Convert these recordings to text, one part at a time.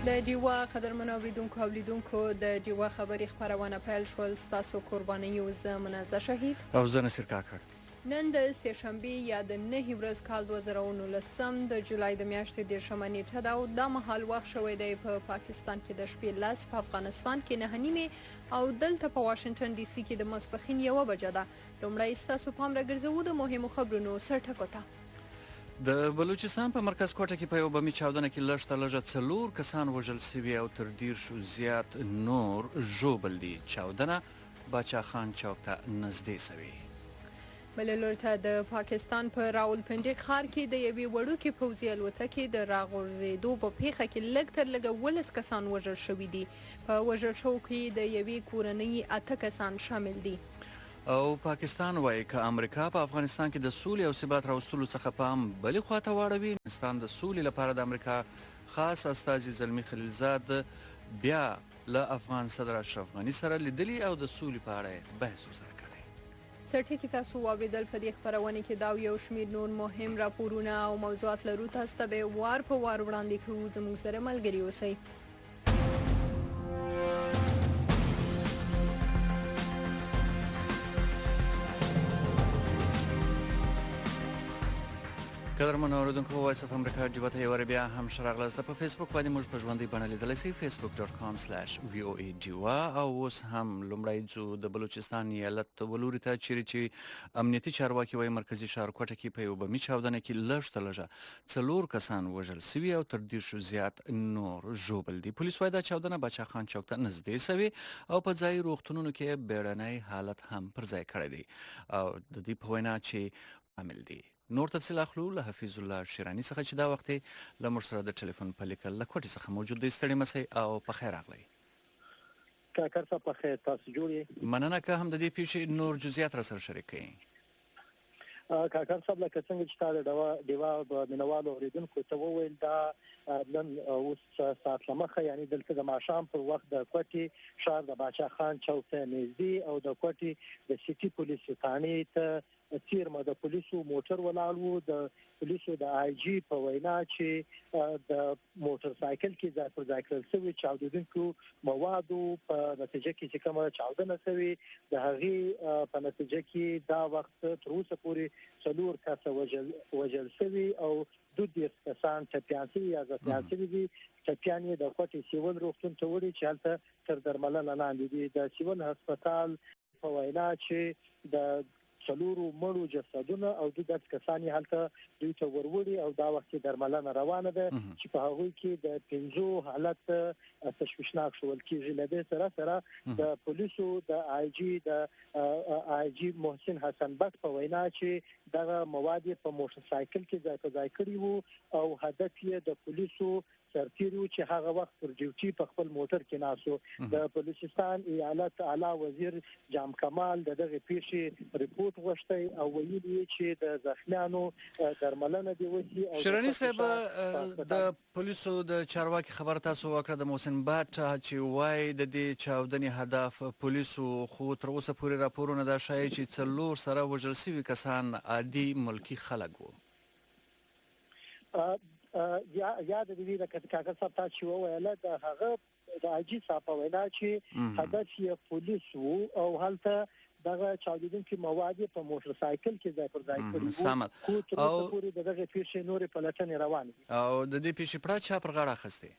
د ډیوا قدرمنو اوریدونکو او لیدونکو د ډیوا خبري خبرونه پیل شول. ستاسو قرباني زه منازه شهید او زه نصیر کاکړ. نن د سهشنبه یا د 9 ورځ کال 2019 د جولای د میاشتې 10مه نیټه ده او د مهال وخت شوی دی په پاکستان کې د شپې لاس، په افغانستان کې 9:30 او دلته په واشنگټن ډي سي کې د ماسپښین 1 بجه ده. لومړی ستاسو پام راګرځوو د مهمو خبرونو سرټکو ته. د بلوچستان په مرکز کوټه کې په یو بمي چاودنه کې لږ تر لږه 4 کسان وژل شوي او تر 10 زیات نور ژوبل دي. چاودنه باچا خان چوک ته نږدې شوې. بل لور ته د پاکستان په راولپنډي ښار کې د یوې وړوکې پوځي الوتکې د راغورځېدو په پیښه کې لږ تر لږه 12 کسان وژل شوي دي. په وژل شوو کې د یوې کورنۍ 8 کسان شامل دي. او پاکستان وایي که امریکا په افغانستان کې د سولې او ثبات راوستلو څخه پام بلې خواته واړوي، افغانستان د سولې لپاره د امریکا خاص استازي زلمي خلیلزاد بیا له افغان صدر اشرف غني سره لیدلي او د سولې په اړه بحث ورسره کړی. سرټکي تاسو واوریدل. په دې خبرونه کې دا یو شمیر نور مهم راپورونه او موضوعات لرو. تاسو ته به وار په وار وړاندې کوو. زموږ سره ملګري اوسئ. قدرمنو اوریدونکو، وایس اف امریکا ډیوا ته یو بیا هم شراغلاست. په فیسبوک باندې موږ په ژوندۍ بڼه لیدلی شئ، facebook.com/voa ډیوا. او اوس هم لومړی ځو د بلوچستان ایالت ولوري ته، چیرې چې امنیتي چارواکي وایي مرکزي ښار کوټه کې په یو بمي چاودنه کې لږ تر لږه 4 کسان وژل شوي او تر 10 زیات نور ژوبل دي. پولیس وایي دا چاودنه باچا خان چوک ته نږدې شوې او په ځایي روغتونونو کې بیړنی حالت هم پر ځای کړی دی او د دې په وینا چې عامل دی. نور تفصیل اخلو له حفیظ الله شیرانی څخه چې دا وخت له موږ سره د ټلیفون په لیکل له کوټې څخه موجود دی. ستړي مسئ او په خیر راغلی. کاکړ صاحب په خیر، تاسو جوړ یې؟ مننه که هم د دې پیښې نور جزئیات را سره شریک کړئ. کاکړ صاحب لکه څنګه چې تاسو ډیوا مینوالو اوریدونکو ته وویل، دا نن اوس ساعت لمخه یعنی دلته د ماښام پر وخت د کوټې ښار د باچا خان چوک ته نږدې او د کوټې د سیټي پولیس ثانې ته تیرمه د پولیسو موټر ولاړ وو. د پولیسو د آی جی په وینا چې د موټر سایکل کې ځای پر ځای کړل شوی چاودونکو موادو په نتیجه کې چې کومه چاودنه شوې د هغې په نتیجه کې دا وخت تر اوسه پورې 4 کسه وژل شوي او 12 کسان ټپیان شوي یا زخمیان شوي دي. ټپیان یې د کوټې سیول روغتون ته وړي چې هلته تر درملنه لاندې دي. د سیول هسپتال په وینا چې د 4 مړو جسدونه او 10 کسان هلته دوی ته وروړي او دا وخت درملنه روانه ده چې په هغه کې د 5 حالت تشویشناک شول کېږي. له دې سره د پولیسو د آی جی محسن حسن بټ په وینا چې دغه مواد په موټر سایکل کې ځای په ځای کړي وو او هدف یې د پولیسو سرتیرو چې هغه وخت پر ډیوټي په خپل موټر کې ناسو. د بلوچستان ایالت اعلی وزیر جام کمال دغه پیښې ریپورت غوښتي او ویلي چې د زخمیانو درملنه دی وشي. شیرانی صاحب، د پولیسو د چارواکي خبر تاسو وکړه د محسن بټ چې وای د دې چاودنې هدف پولیسو، خو تر اوسه پورې راپورونه دا ښایي چې 4 سره وژل شوي کسان عادي ملکی خلک وو. یا د دې د کاکړ صاحب تاسو وویل د هغه د آی جی صاحب په وینا چې هدف یې پولیس وو او هلته دغه چاودونکو مواد په موټر سایکل کې ځای پر ځای کړي وو. خو تر اوسه پورې دغه پیښې نورې پلټنې روانې دي او د دې پیښې پړه چا پر غاړه اخیستې؟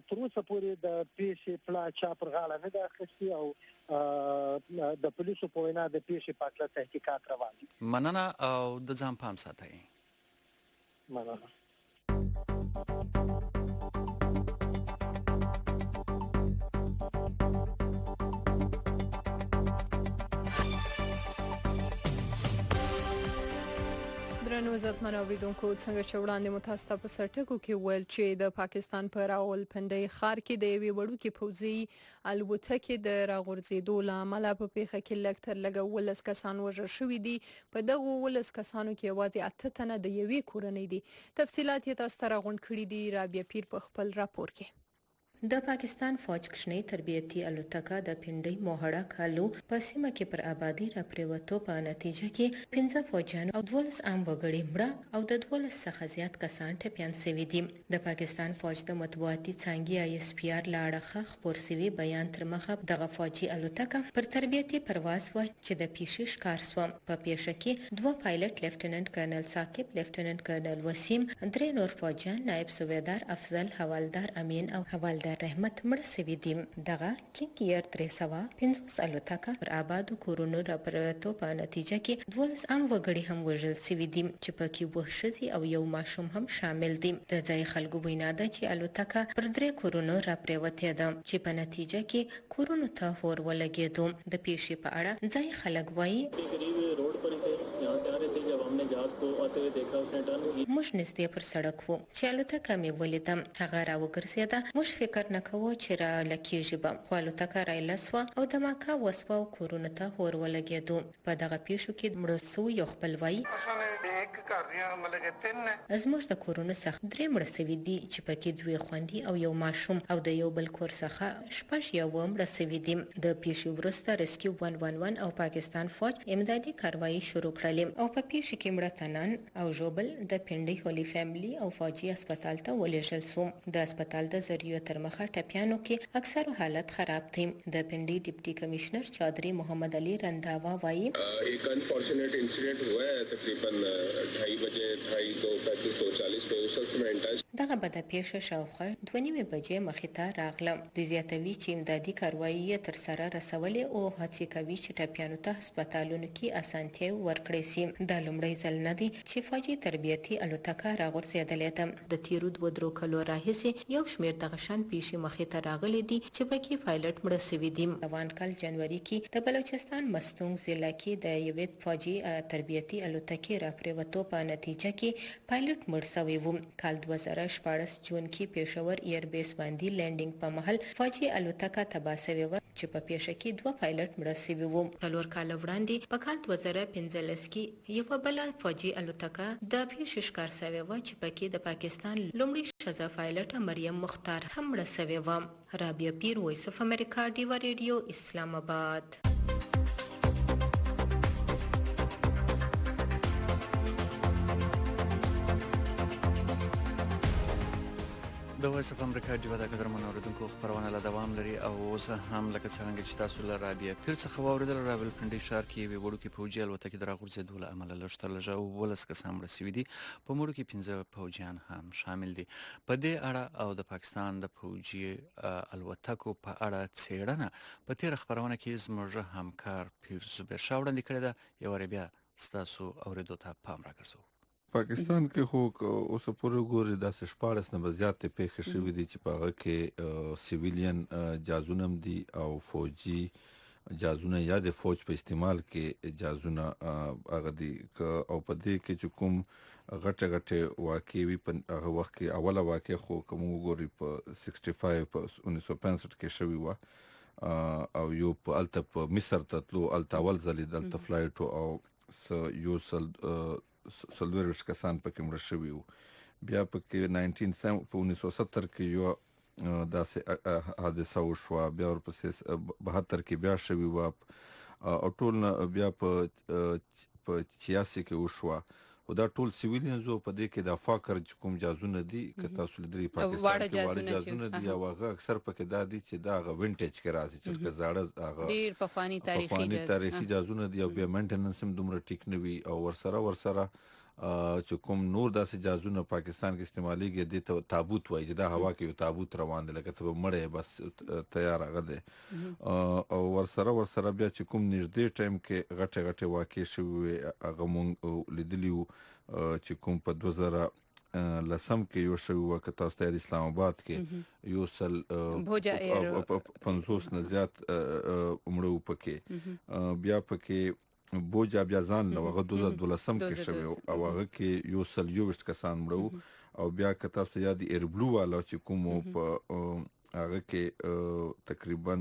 تر اوسه پورې د پیښې پړه چا پر غاړه نه ده اخیستې او د پولیسو په وینا د پیښې په اړه تحقیقات روان دي. مننه او د ځان پام ساتئ. مننه. درنو عزتمن اوریدونکو، څنګه چې وړاندې مو تاسو ته په سرټکو کې ویل چې د پاکستان په راولپنډي ښار کې د یوې وړوکې پوځي الوتکې د راغورځېدو له امله په پیښه کې لږ تر لږه 12 کسان وژل شوي دي. په دغو 12 کسانو کې یوازې 8 تنه د یوې کورنۍ دي. تفصیلات یې تاسو ته راغونډ کړي دي رابعه پیر په خپل راپور کې. د پاکستان فوج کشنۍ تربیتي الوتکه د پنډۍ موهړه کالو په سیمه کې پر آبادی را پریوتو په نتیجه کې 15 فوجیان او 12 عام وګړي مړه او د 12 څخه زیات کسان ټپیان شوي دي. د پاکستان فوج د مطبوعاتي څانګې ISPR لاړه خبر شوی بیان تر مخه دغه فوجي الوتکه پر تربیتي پرواز و چې د پیښې ښکار شو. په پیښه کې 2 پایلټ لیفټیننټ کرنل ثاقب، لیفټیننټ کرنل وسیم، 3 نور فوجیان، نائب صوبیدار افضل، حوالدار امین او حوالدار رحمت مړه شوي دي. دغه کینګ ایر 350 الوتکه پر آبادو کورونو را پریوتو په نتیجه کې 12 عام وګړي هم وژل شوي دي چې پکې 2 ښځې او یو ماشوم هم شامل دي. د ځای خلکو وینا ده چې الوتکه پر 3 کورونو را پریوتې ده چې په نتیجه کې کورونو ته اور ولګېدو. د پیښې په اړه ځای خلک وایي موږ نږدې پر سړک وو چې الوتکه مې ولیده، هغه راوګرځېده. موږ فکر نه کوو چې را لکېږي به، خو الوتکه رایلسوه او دماکه وسوه او کورونو ته اور ولګېدو. په دغه پیښو کې مړه شوي یو خپلوایي زموږ د کورونو څخه 3 مړه شوي دي چې پکې 2 خوندي او یو ماشوم او د یو بل کور څخه 6 یو مړه شوي دي. د پیښې وروسته ریسکیو 111 او پاکستان فوج امدادي کاروایی شروع کړلې او په پیښه کې مړه تنان او ژوبل د پنډۍ هولي فیملی او فوجي هسپتال ته ولېږل شو. د هسپتال د ذریعو تر مخه ټپیانو کې اکثر حالت خراب دي. د پنډۍ ډیپټي کمشنر چودھری محمد علي رنداوا وایي एक unfortunate incident हुआ है तकरीबन 2:30 बजे 2:40 पे उस समय دغه بده پیښه شاوخوا 2:30 بجې مخې ته راغله. دوی زیاتوي چې امدادي کاروایی تر سره رسولې او هڅې کوي چې ټپیانو ته هسپتالونو کې اسانتیا ورکړي شي. دا لومړی ځل نه دی چې فوجي تربیتي الوتکه راغورځېدلې ده. د تیرو 2 کلو راهیسې یو شمېر دغه شان پیښې مخې ته راغلي دي چې پکې پایلټ مړه شوي دي. روان کال جنوري کې د بلوچستان مستونګ ضلع کې د یوې فوجي تربیتي الوتکې را پریوتو په نتیجه کې پایلټ مړ شوی و. کال 2014 جون کې پېښور ایربیس باندې لینډینګ په مهال فوجي الوتکه تباه شوې وه چې په پیښه کې 2 پایلټ مړه شوي وو. 4 کاله وړاندې په کال 2015 کې یوه بله فوجي الوتکه د پیښې ښکار شوې وه چې پکې د پاکستان لومړۍ ښځه پایلټ مریم مختار هم مړه شوې وه. رابعه پیر، وایس اف امریکا، ډیوا ریډیو، اسلام آباد. د وایس اف امریکا ډیوا د قدرمنو اوریدونکو خبرونه له دوام لري او اوس هم لکه څنګه چې تاسو له رابعه پیر څخه واوریدل، راولپنډي ښار کې یوې وړوکې فوجي الوتکې د راغورځېدو له امله لږ تر لږه 12 کسان مړه شوي دي. په مړو کې 15 فوجیان هم شامل دي. په دې اړه او د پاکستان د فوجي الوتکو په اړه څېړنه په تېره خبرونه کې زموږ همکار پیر زبیر شاه وړاندې کړې ده. یو بیا ستاسو اوریدو ته پام راګرځوو. پاکستان کې خو اوس پورې ګوري داسې 14 نه زیاتې پیښې شوې دي چې په هغه کې سیویلین جازونه هم دي او فوجي جازونه یا د فوج په استعمال کې جازونه هغه دي او په دې کې چې کوم غټه واقع وي په هغه وخت کې اوله واقع خو کوم وګوري په 65 په 1965 کې شوی و او یو په الته په مصر ته تلو الته اول ځل دلته فلایټ او یو سلویروش کسان پکې مړه شوي وو. بیا پکې 1970 کې یو داسې حادثه وشوه، بیا ورپسې 72 کې بیا شوي وه او ټول بیا په 86 کې وشوه. خو دا ټول سیویلینز وو. په دې کې د فاکر کوم جازونه دي که تاسو لیدلي پاکستان کې واړه جازونه دي او هغه اکثر پکې دا دي چې دا هغه وینټیج کې راځي چې زاړه هغه ډیر پخواني تاریخي جازونه دي او بیا مینټیننس هم دومره ټیک نه وي او ورسره چې کوم نور داسې جازونه پاکستان کې استعمالېږي دې ته تابوت وایي چې دا هوا کې یو تابوت روان دی لکه څه به مړی بس تیار هغه دی او ورسره بیا چې کوم نږدې ټایم کې غټې واقع شوي وي هغه مونږ لیدلي وو چې کوم په 2010 کې یو شوی و که تاسو ته اسلام آباد کې یو سل 50 نه زیات عمره پکې بیا پکې بوجا بیا ځان نو هغه 2012 کې شوی او هغه کې یو سل 20 کسان مړو او بیا که تاسو یاد ایربلو والا چې کوم په هغه کې تقریبا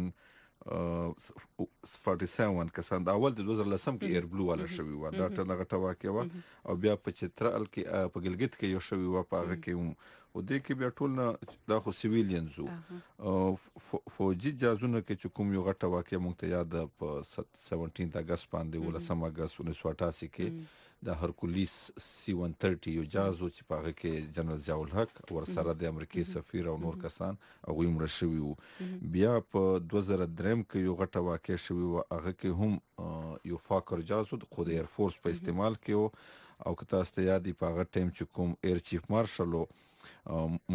47 کسان د اول د 2010 کې ایر بلو والا شوی و دا ټنه غټه واقع و او بیا په چترال کې په ګلګت کې یو شوی و په هغه کې او دې کې بیا ټول نه دا خو سیویلینز وو فوجي جازونه کې چې کوم یو غټه واقع مونږ ته یاد په 17 اگست باندې 19 اگست 1988 کې د هرکولیس C-130 یو جاز چې په هغه کې جنرال ضیاء الحق ورسره د امریکای سفیر او نور کسان هغه مړ شوي وو بیا په 2003 کې یو غټه واقع شوی و هغه کې هم یو فاکر جاز خو د ایر فورس په استعمال کې او که تاسو ته یاد په هغه ټایم چې کوم ایر چیف مارشل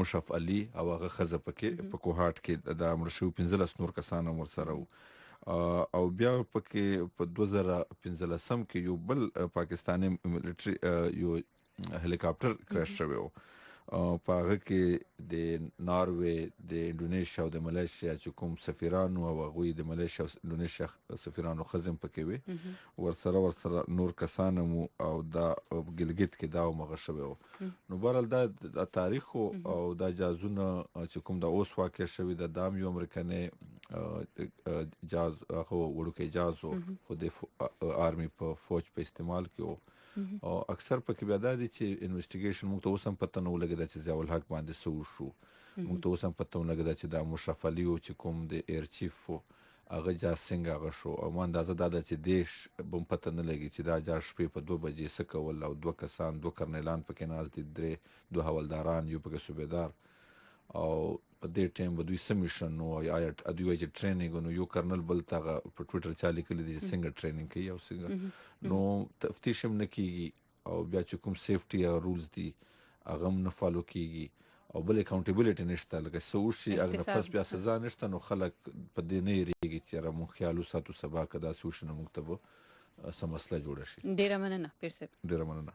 مشرف علي او هغه خزه پکې په کوهاټ کې د امر شو 15 نور کسان ورسره وو او بیا پکې په 2015 کې یو بل پاکستاني ملټري یو هلیکاپټر کراش شوی و په هغه کې د ناروې د انډونیشیا او د ملیشیا چې کوم سفیرانو او هغوی د ملیشیا او انډونیشیا سفیرانو خزم پکې وي ورسره نور کسان او دا ګلګت کې دا مغه شوی و نو بهرحال دا تاریخ او دا جازونه چې کوم دا اوس واقع شوی د دام یو امریکاني جاز هغه وړوکی جاز خو د آرمي په فوج په استعمال کې او اکثر پکې بیا دا دي چې انویسټیګیشن موږ ته اوس هم پته نه ولګېده چې ضیاء الحق باندې څه وشو موږ ته اوس هم پته نه لګېده چې دا مشرف علي و چې کوم د ایر چیف و هغه جاز څنګه هغه شو او ما اندازه دا ده چې دیش به هم پته نه لګي چې دا جاز شپې په 2 بجې څه کول او 2 کسان 2 کرنیلان پکې ناست دي 2 حوالداران یو پکې صوبیدار او په دې ټایم به دوی سمیشن نو یا دوی چې ټریننګ نو یو کرنل بل تاغه په ټویټر چا لیکلي دي څنګه ټریننګ کوي او څنګه نو تفتیش هم نه کیږي او بیا چې کوم سیفټي یا رولز دي هغه هم نه فالو کیږي او بل اکاونټیبিলিټي نشته لکه سوشي اګه پس بیا سزا نشته نو خلک په دې نه ریږي چې را مونږ خیال وساتو سبا کدا سوشي نو مکتب سم مسله جوړ شي ډیره مننه پیر صاحب ډیره مننه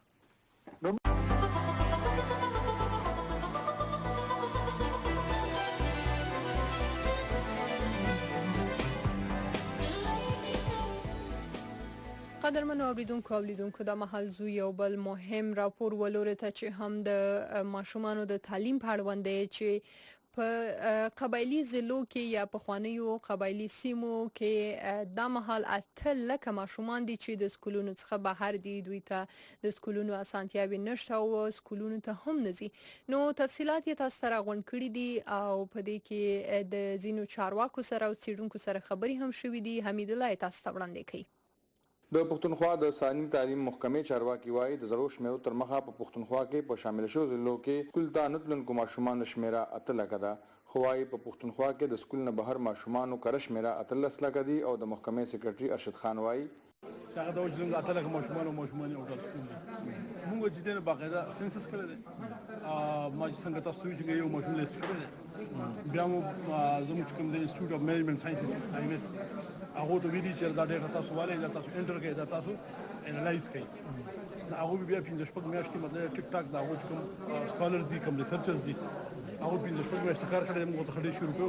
قدرمنو اوریدونکو د مهال زو یو بل مهم راپور ولور ته چې هم د ماشومانو د تعلیم په اړوند دی چې په قبایلی ضلعو کې یا په خوانیو قبایلی سیمو کې د مهال اتل لکه ماشومان دي چې د سکولونو څخه بهر دي دوی ته د سکولونو اسانتیاوي نشته او سکولونو ته هم نزي نو تفصيلات یې تاسو ته راغونډ کړي دي او په دې کې د زینو چارواکو سره او سیډونکو سره خبري هم شوې دي حمید الله تاسو ته وړاندې کوي د پښتونخوا د ثانوي تعلیم محکمې چارواکي وایي د زرو شمیرو تر مخه په پښتونخوا کې په شامل شو ضلعو کې کل تانتلونکو ماشومان شمیره 8 لکه ده خو وايي په پښتونخوا کې د سکول نه بهر ماشومان کر شمیره 13 لکه دي او د محکمې سیکریټري ارشد خان وایي هغه د وجه زموږ 8 لکه ماشومان او سکول موږ چې دنه باقاعده سنسس کړی دی ما څنګه تاسو چې یو ماشوم لیست کړی دی بیا مو زموږ کوم د انسټیټیوټ اف مینجمنت ساينسز IMS هغه ته ویلي چې دا ډیټا تاسو والے دا تاسو انټر کړئ دا تاسو انالایز کړئ هغه بیا 15 شپږ میاشتې مطلب ټیک ټاک دا هغه کوم سکالرز دي کوم ریسرچرز دي هغه 15 شپږ میاشتې کار کړی موږ ته خډې شروع کړو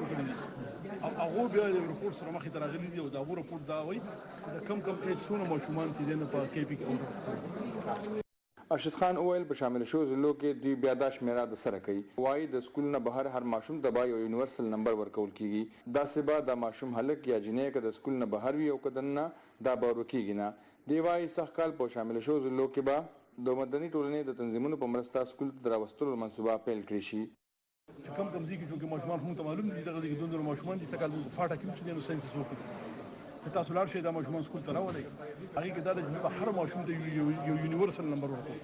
هغه بیا د ریپورت سره مخې ته راغلي دي او دا ریپورت دا وایي چې کم ایج سونه ماشومان چې دنه په KP کې اوټ ارشد خان اویل په شامل شو ضلعو کې دوی بیا د شمیره د سره کوي وایي د سکول نه بهر هر ماشوم د با یو یونیورسل نمبر ورکول کیږي دا سبا د ماشوم هلک یا جنې کې د سکول نه بهر وي او کدنه دا به ورکیږي نه دی وایي سخکال په شامل شو ضلعو کې با د مدني ټولنې د تنظیمونو په مرسته سکول ته راوستلو منصوبه پیل کړی شي کم ځکه چې ماشومان هم ته معلوم دي دغه کې دوه ماشومان دي سکال فاټه کې چې نو ساينس وکړي چې تاسو لار شي دا ماشومان سکول ته راوړي هغه کې دا د هر ماشوم ته یو یونیورسل نمبر ورکړي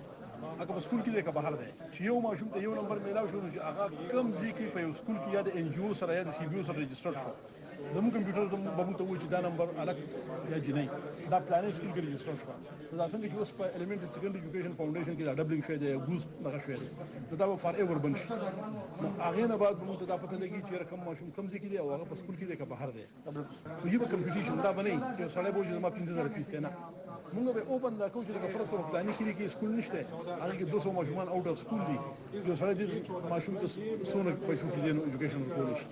هغه په سکول کې د بهر دی چې یو ماشوم ته یو نمبر میلاو شو چې هغه کم ځکه په سکول کې یا د NGO سره یا د CBO سره ريجستره شو زموږ کمپیوټر ته به موږ ته وایي چې دا نمبر الګ یا جنۍ دا پلانې سکول کې ريجستره شو دا څنګه چې اوس په الیمنټری سیکنډري ایجوکیشن فاونډیشن کې دا ډبلینګ شوی دی ګوز دغه شوی دی دا به فار ایور بنشي هغه نه بعد موږ ته دا پته لګي چې رقم ماشوم کم ځکه دی او هغه په سکول کې دی که بهر دی خو یو کمپټیشن دا بنئ چې سړی به وایي ما 15000 فیس دی نه موږ به اوپن دا کوو چې د فرض کوو پلانې کې سکول نشته هغه کې 200 ماشومان اوټ اف سکول دي یو سړی د ماشوم ته سونه پیسو کې دی ایجوکیشن کول شي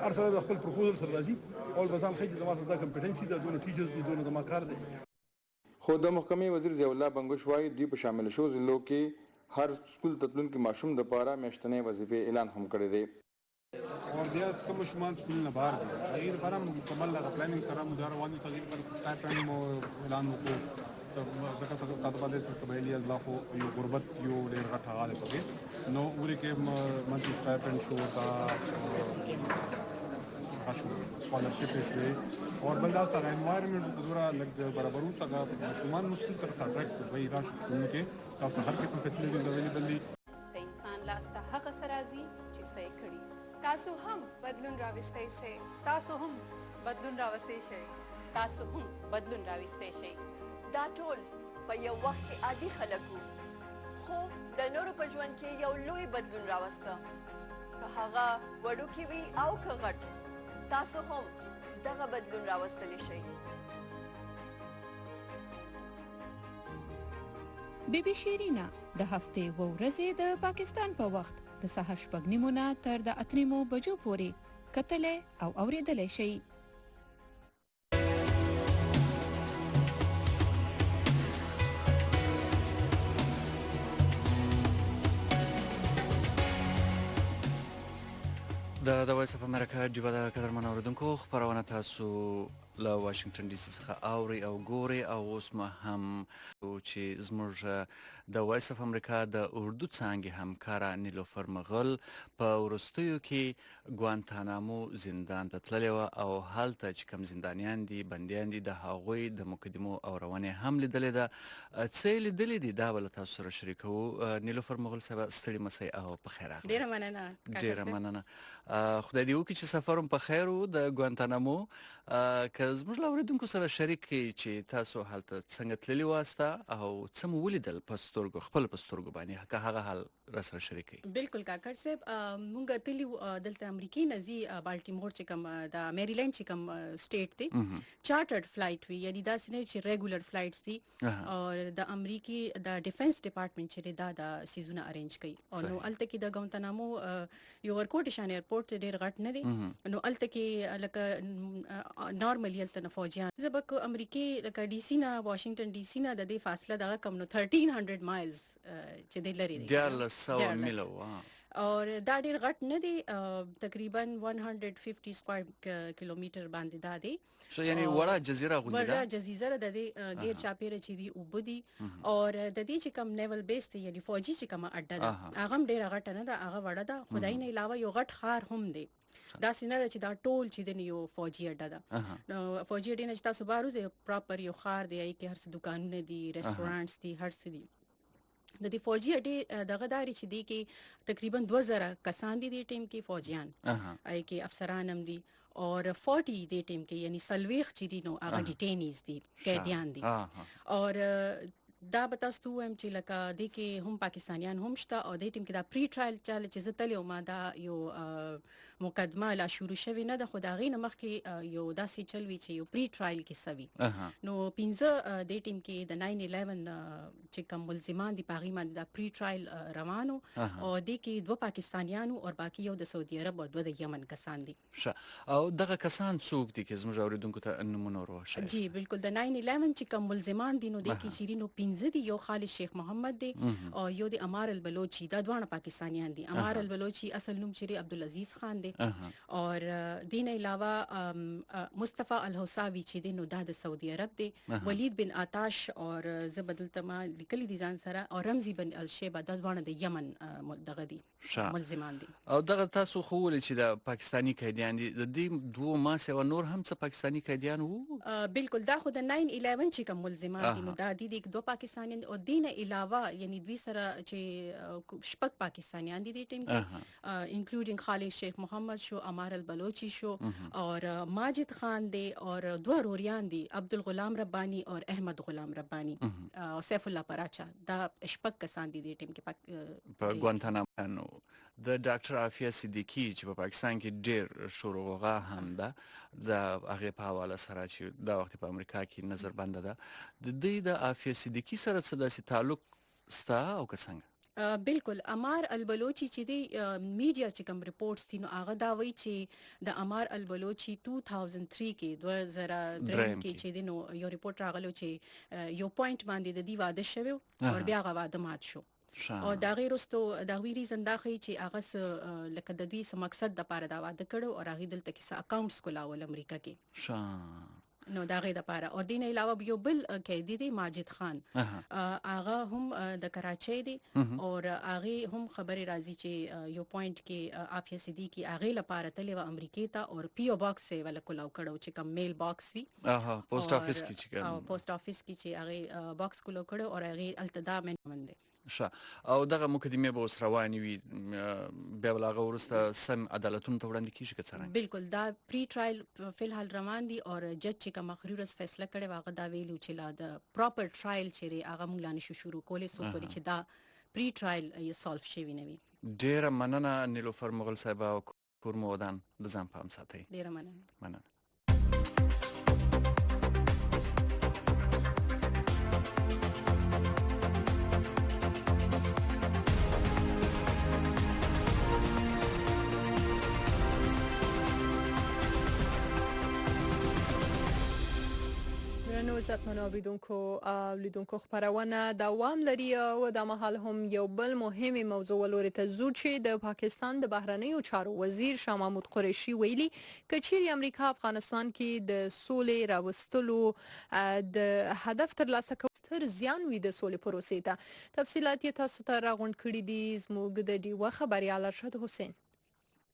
هر سړی د خپل پروپوزل سره راځي او بزان خېږي د ماسه دا کمپټنسي د دونه ټیچرز دي دونه د ما کار دی خو د محکمې وزیر ضیاء الله بنگش وايي دوی په شامل شو ضلعو کې هر سکول تدلون کې ماشوم د پاره میاشتنې وظیفې اعلان هم کړی دی اور بیا کوم شومان سکول نه بهر دي هغه لپاره مکمل لا پلانینګ سره مدار رواني تغیر پر سټاپند مو اعلان وکړو ځکه څنګه تاسو باندې څه قبایلی الله خو یو غربت یو ډیر غټ حواله پکې نو ورې کې منتي سټاپند شو کا شو سکالرشپ شوي اور بل دا څنګه انوایرنمنت د زړه لګ برابرو څنګه شومان مسکول تر اټریکټ وي راش کې تاسو هر قسم فیسیلیټیز اویلیبل دي د انسان لاس ته هغه سرازي چې صحیح کړي تاسو هم بدلون راوستئ شئ تاسو هم بدلون راوستئ شئ تاسو هم بدلون راوستئ شئ دا ټول په یو وخت کې عادي خلک وو خو د نورو په ژوند کې یو لوی بدلون راوسته که هغه وړوکی وي او که غټ تاسو هم دغه بدلون راوستلی شئ بی بی شیرینا د هفتې و ورځې د پاکستان په وخت د سهار 8:30 نه تر د 8:30 بجو پورې کتلې او اوریدلې شي. د وایس اف امریکا جوبه د قدرمن اوریدونکو خبرونه تاسو له واشنگټن ډي سي څخه اوري او ګوري او اوس ما هم چې زموږ د وایس اف امریکا د اردو څانګې همکاره نیلوفر مغل په وروستیو کې ګوانتانامو زندان ته تللې وه او هلته چې کوم زندانیان دي بندیان دي د هغوی د مقدمو او روانې هم لیدلې ده. څه یې لیدلې دي دا به له تاسو سره شریکوو. نیلوفر مغل صاحب ستړي مسئ او په خیر راغلی. ډېره مننه خدای دې وکړي چې سفر هم په خیر و د ګوانتانامو. که زموږ له اورېدونکو سره شریک کړي چې تاسو هلته څنګه تللي واسته او څه مو ولیدل په سترګو خپل په سترګو باندې که هغه حال را سره شریک کړي. بالکل کاکړ صاحب مونږ تللي دلته امریکای نه ځي بالټیمور چې کوم د میریلینډ چې کوم سټیټ دی چارټرډ فلایټ وي یعنی داسې نه چې ریګولر فلایټس دي او د امریکای د ډیفنس ډپارټمنټ چې دا سیزونه ارینج کوي او نو الته کې د ګوانتانامو یو ورکوټ شان ایرپورټ ډیر غټ نه دی نو الته کې لکه نارملی الته نه فوجیان زبک امریکای لکه ډي سي نه واشنگټن ډي سي نه د دې فاصله دغه کم نو 1300 مایلز چې د لري دی 1,000 میله اور دا ډیر غټ نه دی تقریبا 150 سکوائر کیلومتر باندې دا دی یعنی وړه جزیره غونډه وړه جزیره د دې غیر چاپیره چې دی وبدي اور د دې چې کوم نیول بیس دی یعنی فوجي چې کوم اډه ده هغه ډیر غټ نه ده هغه وړه ده خدای نه علاوه یو غټ خار هم دی دا سینه چې دا ټول چې د یو فوجي اډه ده نو فوجي اډه نه چې تاسو بارو زه پراپر یو خار دی چې هر څه دکانونه دي ریسټورانټس دي هر څه دي د دې فوجي اډې دغه داري چې دی کې تقریبا 2000 کسان دي د ټیم کې فوجیان آی کې افسران هم دي اور 40 د ټیم کې یعنی سلويخ چې دي نو هغه ډیټینیز دي قیدیان دي اور دا به تاسو هم چې لکه د کې هم پاکستانیان هم شته او د ټیم کې دا پری ټرایل چاله چې زتلې او ما دا یو مقدمه لا شروع شوی نه د خدای نه مخ کې یو داسې چلوي چې یو پری ټرایل کې سوي نو 15 د ټیم کې د 9/11 چې کوم ملزمان دي پاغي باندې دا پری ټرایل روانو او د کې دوه پاکستانیانو او باقي یو د سعودي عرب او دوه د یمن کسان دي او دغه کسان څوک دي چې زموږ اوریدونکو ته نمونه وروښه جی بالکل د 9/11 چې کوم ملزمان دي نو د کې شیرینو 15 دي یو خالد شیخ محمد دی او یو د امار البلوچی دا دوه پاکستانیان دي امار البلوچی اصل نوم چې عبدالعزیز خان اور دین علاوه مصطفی الحساوی چې دی نو د سعودي عرب دی ولید بن آتاش اور زبدلتما لیکلي دي ځان سره او رمزی بن الشیبه د دوه د یمن دغه دي ملزمان دي او دغه تاسو خو ول چې د پاکستانی قیدیان دي د دې دوه ما سه نور هم څه پاکستانی قیدیان وو بالکل دا خو د 9/11 چې کوم ملزمان دي نو دا دي دوه پاکستانیان او دین علاوه یعنی دوی سره چې شپږ پاکستانیان دي د ټیم کې انکلودینګ خالد شیخ محمد شو امار البلوچی شو اور ماجد خان دی اور دوه روریان دي عبدالغلام ربانی اور احمد غلام ربانی او سیف الله پراچا دا شپږ کسان دي د ټیم کې په ګوانتانامو د ډاکټر عافیه صدیقی چې په پاکستان کې ډیر شوروغه هم ده د هغه په حواله سره چې دا وخت په امریکا کې نظر بنده ده د دې د عافیه صدیقی سره څه داسې تعلق ستا او که څنګه بالکل امار البلوچی چې دی میډیا چې کوم رپورټس دي نو هغه دا وایي چې د امار البلوچی 2003 کې 2003 کې چې دی نو یو رپورټ راغلو چې یو پوینټ باندې د دی واده شوی او بیا هغه واده مات شو او دا غیرستو دا وی ریزن دا خي چې هغه لکه د دې سم مقصد د پاره دا واده کړو او هغه دلته کې اکاونټس کولاول امریکا کې نو دا غي د پاره او دین علاوه یو بل قیدی دی ماجد خان هغه هم د کراچۍ دی او هغه هم خبري راځي چې یو پوینټ کې افیا سیدی کې هغه لپاره تلې و امریکا ته او پی او باکس یې ول کولاو کړو چې کوم میل باکس وی پوسټ افیس کې چې پوسټ افیس کې چې هغه باکس کولاو کړو او هغه التدا منده او دغه مقدمه به اوس روانې وي بیا ولغه ورسته سم عدالتونو ته وړاندې کیږي که څنګه بالکل دا پری ټرایل فلحال روان دي او جج چې کوم خریورس فیصله کړي واغه دا ویلو چې لا د پراپر ټرایل چې هغه موږ لانه شروع کولې سو پرې چې دا پری ټرایل یې سولف شوی نه وي ډیره مننه نیلوفر مغل صاحب او کور مودان د ځان په ساتي ډیره مننه عزتمنو اوریدونکو خبرونه دوام لري او د مهال هم یو بل مهمه موضوع ولوري ته زو چې د پاکستان د بهرنیو چارو وزیر شاه محمود قریشي ویلي کچيري امریکا افغانستان کې د سولې راوستلو د هدف ترلاسه کول تر زیان وي د سولې پروسې ته تفصيلات یې تاسو ته راغونډ کړي دي زموږ د ډیوه خبريال ارشد حسین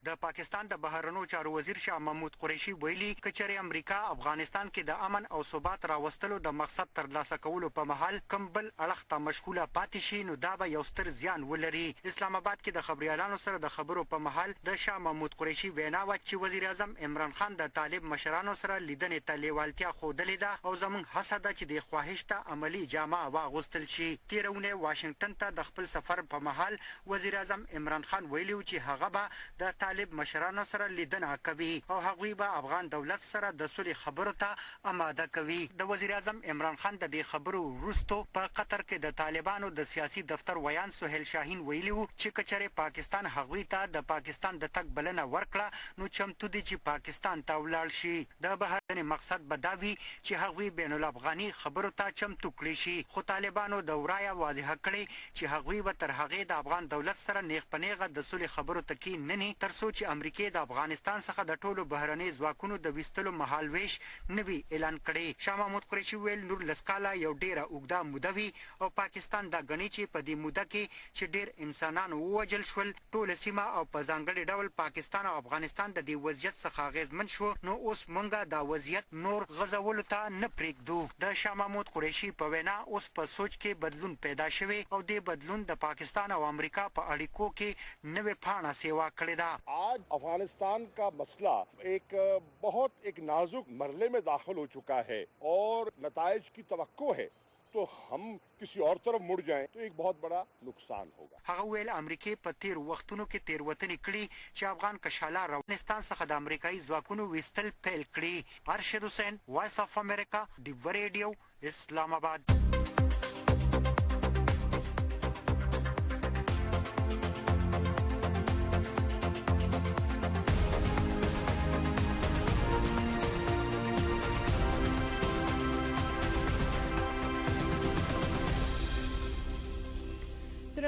د پاکستان د بهرنیو چارو وزیر شاه محمود قریشي ویلي کچري امریکا افغانستان کې د امن او ثبات راوستلو د مقصد ترلاسه کولو په محل کمبل اړخ ته مشغوله پاتې شي نو دا به یو ستر زیان ولري اسلام آباد کې د خبريالانو سره د خبرو په محل د شاه محمود قریشي وینا و چې وزیر اعظم عمران خان د طالب مشرانو سره لیدنې ته لیوالتیا خوده ده او زموږ حسد چې د خواهش ته عملی جامه واغوستل شي تیرونه واشنگټن ته د خپل سفر په محل وزیر اعظم عمران خان ویلي چې هغه به د طالب مشرانو سره لیدنه کوي او هغوی به افغان دولت سره د سولې خبرو ته آماده کوي د وزیر اعظم عمران خان د دې خبرو وروسته په قطر کې د طالبانو د سیاسي دفتر ویان سہیل شاهین ویلي چې کچره پاکستان هغوی ته د پاکستان د تک بلنه ورکړه نو چمتو دي چې پاکستان ته ولاړ شي د بهرنی مقصد بداوي چې هغوی بین الافغاني خبرو ته چمتو کړي شي خو طالبانو د ورایا واضح کړي چې هغوی به تر هغه د افغان دولت سره نیغ پنیغه د سولې خبرو ته کې نني تر سوچ امریکا د افغانستان څخه د ټولو بهرنی ځواکونو د وستلو مهالويش نوي اعلان کړي شاه محمود قریشي ویل نور لسکاله یو ډیره اوږده مودوي او پاکستان د غنی چې په دې موده کې چې ډیر انسانان ووجل شول ټول سیمه او په ځانګړي ډول پاکستان او افغانستان د دې وضعیت څخه غیزمن شو نو اوس مونږه دا وضعیت نور غزول ته نه پریږدو د شاه محمود قریشي په وینا اوس په سوچ کې بدلون پیدا شوی او دې بدلون د پاکستان او امریکا په اړیکو کې نوې پاڼه سیوا کړې ده आज अफगानिस्तान का मसला एक बहुत एक नाजुक मरले में दाखिल हो चुका है और नताइज की तवक्को है तो हम किसी और तरफ मुड़ जाएं तो एक बहुत बड़ा नुकसान होगा هغه ویل امریکای په تیر وختونو کې تیروتنې کړي چې افغان کشاله افغانستان څخه د امریکایي ځواکونو وستل پیل کړي ارشد حسین وایس اف امریکا دی ریډیو اسلام آباد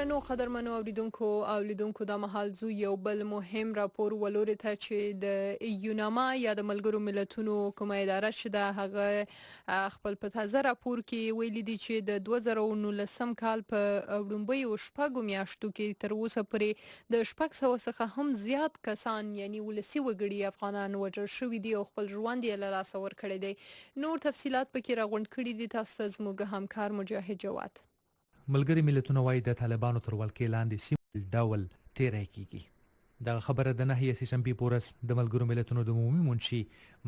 درنو قدرمنو اوریدونکو د مهال زو یو بل مهم راپور ولوري ته چې د یوناما یا د ملګرو ملتونو کومه اداره چې د هغه خپل په تازه راپور کې ویلي دي چې د 2019 کال په وړاندې او شپږو میاشتو کې تر اوسه پورې د 600 څخه هم زیات کسان یعنی ولسی وګړي افغانان وژل شوي دي او خپل ژوند یې له لاسه ورکړي دي نور تفصيلات پکې راغونډ کړي دي تاسو زموږ همکار مجاهد جواد ملګری ملتونه وايي د طالبانو تر ولکې لاندې سیمه ډول تیرای کیږي دا خبره د نهي سیشنبه پورس د ملګرو ملتونو د عمومي منشي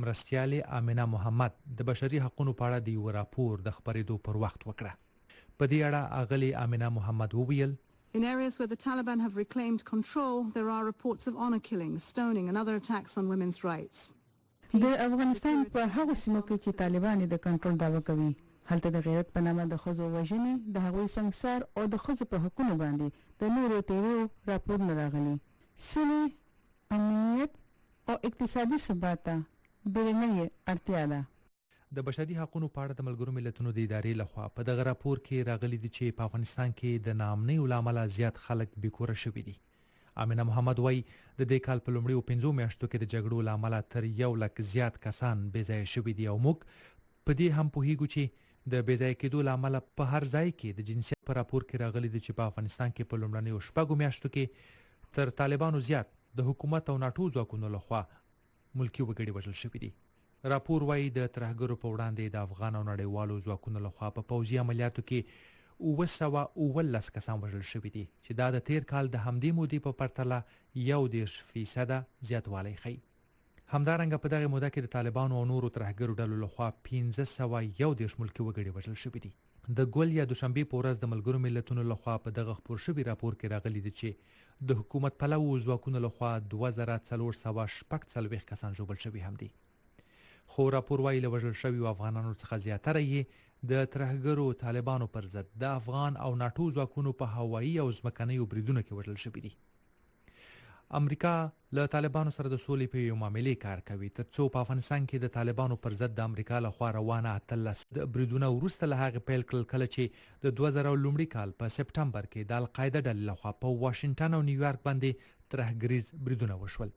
مرستياله امینه محمد د بشري حقوقو په اړه د یو راپور د خبرېدو پر وخت وکړه په دې اړه اغلی امینه محمد وویل In areas where the Taliban have reclaimed control, there are reports of honor killings, stoning and other attacks on women's rights. د افغانستان په هغه سیمو کې چې طالبان د کنټرول دعوه کوي هلته د غیرت په نامه د خزو وژنې د هغوی سنگسار او د خزو په حقوقو باندې د نورو تیرو راپورونه راغلي سولې امنیت او اقتصادي ثبات بیرنۍ اړتیا ده د بشري حقوقو په اړه د ملګرو ملتونو د ادارې لخوا په دغه راپور کې راغلي دي چې په افغانستان کې د ناامنۍ له امله زیات خلک بیکوره شوي دي. امینه محمد وایي د دې کال په لومړیو 5 میاشتو کې د جګړو له امله تر 1 لک زیات کسان بېځایه شوي دي او موږ په دې هم پوهیږو چې د بېځایه کېدو له امله په هر ځای کې د جنسیت په راپور کې راغلي دي چې په افغانستان کې په لومړنیو 6 میاشتو کې تر طالبانو زیات د حکومت او ناټو ځواکونو لخوا ملکی وګړي وژل شوي دي. راپور وایي د ترهګرو په وړاندې د افغان او نړیوالو ځواکونو لخوا په پوځي عملیاتو کې 919 کسان وژل شوي دي چې دا د تیر کال د همدې مودې په پرتله 1% زیاتوالی ښیي. همدارنګه په دغه موده کې د طالبانو او نورو ترهګرو ډلو لخوا 1511 ملکي وګړي وژل شوي دي. د ګول یا دوشنبې په ورځ د ملګرو ملتونو لخوا په دغه خپور شوي راپور کې راغلي دي چې د حکومت پلوو ځواکونو لخوا 2440 کسان ژوبل شوي هم دي. خو راپور وایي له وژل شویو افغانانو څخه زیاتره یې د ترهګرو طالبانو پر ضد د افغان او ناټو ځواکونو په هوایي او ځمکنیو بریدونو کې وژل شوي دي. امریکا له طالبانو سره د سولې په یو معاملې کار کوي ترڅو په افغانستان کې د طالبانو پر ضد د امریکا لخوا روانه 18 بریدونه وروسته له هغې پیل کړل کله چې د 2000 کال په سپټمبر کې د القاعده ډلې لخوا په واشنگټن او نیویارک باندې ترهګریز بریدونه وشول.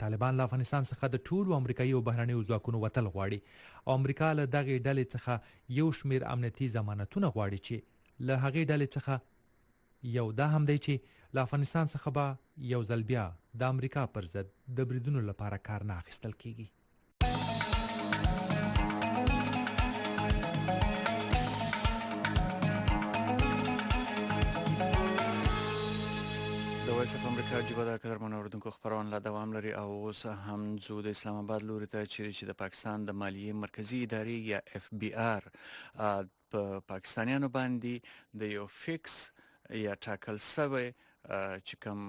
طالبان له افغانستان څخه د ټولو امریکایي او بهرنیو ځواکونو وتل غواړي او امریکا له دغې ډلې څخه یو شمیر امنیتي ضمانتونه غواړي چې له هغې ډلې څخه یو دا هم دی چې له افغانستان څخه به یو ځل بیا د امریکا پر ضد د بریدونو لپاره کار نه اخیستل کیږي. وایس اف امریکا جبه د قدرمنو اوریدونکو خبرونه لا دوام لري او اوس هم ځو د اسلام آباد لوري ته چې د پاکستان د مالیې مرکزی ادارې یا FBI په پاکستانیانو باندې د یو فکس یا ټاکل سوی چې کوم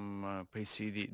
پیسې دي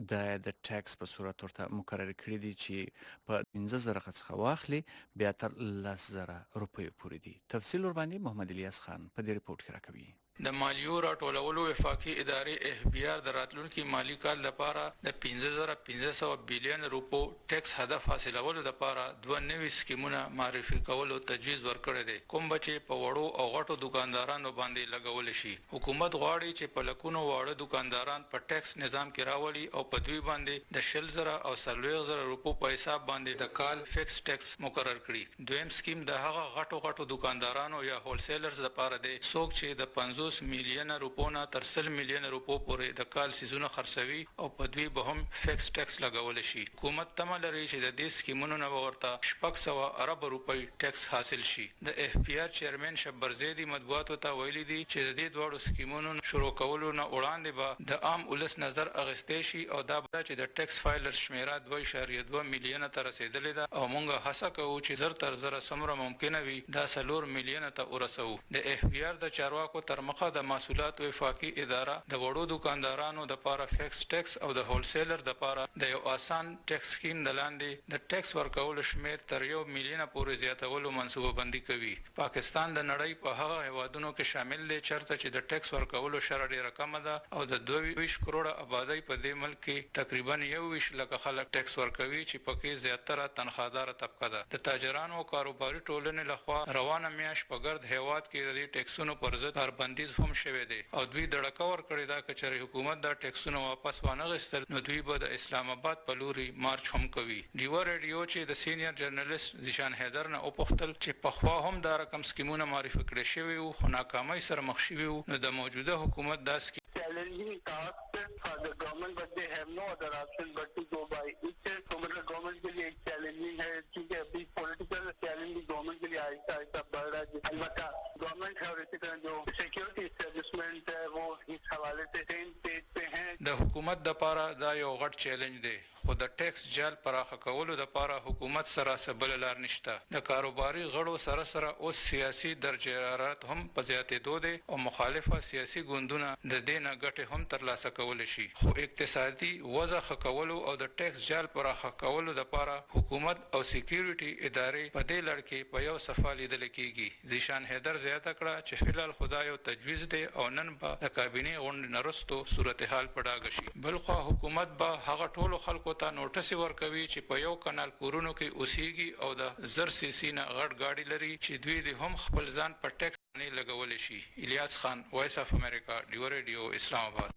د ټیکس په صورت ورته مقرر کړی دي چې په 15000 څخه واخلي بیا تر 10000 روپیو پورې دي. تفصیل ور باندې محمد الیاس خان په دې ریپورت کې راکوي. د مالیو راټولولو وفاقي ادارې FBI د راتلونکي مالی کال لپاره د 15500 بلین روپو ټیکس هدف حاصلولو لپاره دوه نوي سکیمونه معرفي کولو تجویز ورکړی دی کوم چې په وړو او غټو دکاندارانو باندې لګول شي. حکومت غواړي چې په لکونو واړه دکانداران په ټیکس نظام کې راولي او په دوی باندې د 10000 او 14000 روپو په حساب باندې د کال فکس ټیکس مقرر کړي. دویم سکیم د هغه غټو دکاندارانو یا هولسیلرز لپاره دی څوک چې د 50 میلیونه روپو نه تر 100 میلیونه روپو پورې د کال سیزونه خرڅوي او په دوی به هم فکس ټیکس لګول شي. حکومت تمه لري چې د دې سکیمونو نه ورته 600 ارب روپۍ ټیکس حاصل شي. د FBI چیرمن شبر زیدی مطبوعاتو ته ویلي دي چې د دې دوه سکیمونو شروع کولو نه وړاندې به د عام ولس نظر اغستې شي او دا به چې د ټیکس فایلر شمیره 2.2 میلیونه ته رسیدلې ده او موږ هڅه کوو چې زر تر زر سمره ممکنه وي دا 4 میلیونه ته ورسوو. د FBI د چارواکو تر مخه د محصولات وفاقي اداره د وړو دکاندارانو د لپاره فکس ټیکس او د هولسیلر د لپاره د یو آسان ټیکس سکیم د لاندې د ټیکس ورکول شمیر تر 1 میلیونه پورې زیاتولو منصوبه بندي کوي. پاکستان د نړۍ په هغه هیوادونو کې شامل دی چېرته چې د ټیکس ورکولو شرط ډېره کمه ده او د 22 کروڑه آبادی په دې ملک کې تقریبا 21 لک خلک ټیکس ورکوي چې پکې زیاتره تنخوادار طبقه ده. د تاجرانو او کاروباري ټولنې لخوا روانه میاش په ګرد هیواد کې د ټیکسونو پر ضد کاربندیز هم شوه دي او دوی دړکا ور کړی دا چې حکومت دا ټیکسونه واپس وانه غوښتل نو دوی به د اسلام آباد په لوري مارچ هم کوي. ډیو ریډیو چې د سینیئر جرنالیست ذیشان حیدر نه او پختل چې په خوا هم دا رقم سکیمونه معرفي کړي شوی او خو ناکامۍ سره مخ شوی نو د موجوده حکومت دا challenging task for the government but they have no other option but to go by it. तो मतलब गवर्नमेंट के लिए चैलेंजिंग है क्योंकि अभी political challenge government के लिए आहिस्ता आहिस्ता बढ़ रहा है. अलबत्ता गवर्नमेंट है और इसी तरह जो सिक्योरिटी एस्टेब्लिशमेंट है वो इस हवाले से सेम पेज पे हैं. د حکومت د پاره دا یو غټ چیلنج دی خو د ټیکس جال پراخه کولو د لپاره حکومت سره سبل لار نشته. د کاروباري غړو سره اوس سیاسي درجات هم په زیاتېدو دي او مخالفه سیاسي ګوندونه د دې نه ګټه هم ترلاسه کول شي خو اقتصادي وضع خکولو او د ټیکس جال پراخه کولو د لپاره حکومت او سکیورټي ادارې په دې لړ کې په یو صفه لیدل کېږي. ذیشان حیدر زیاته کړه چې فلال خدای او تجویز دی او نن په د کابینه غونډې نرستو صورتحال پډاګ شي. بل خوا حکومت به هغه ټولو خلکو ته نوټس ورکوي چې په یو کانال کورونو کې اوسېږي او د زر سیسی نه غټ گاډي لري چې دوی د هم خپل ځان په ټیکس نه لګول شي. الیاس خان، وایس اف امریکا، ډیو ریډیو، اسلام آباد.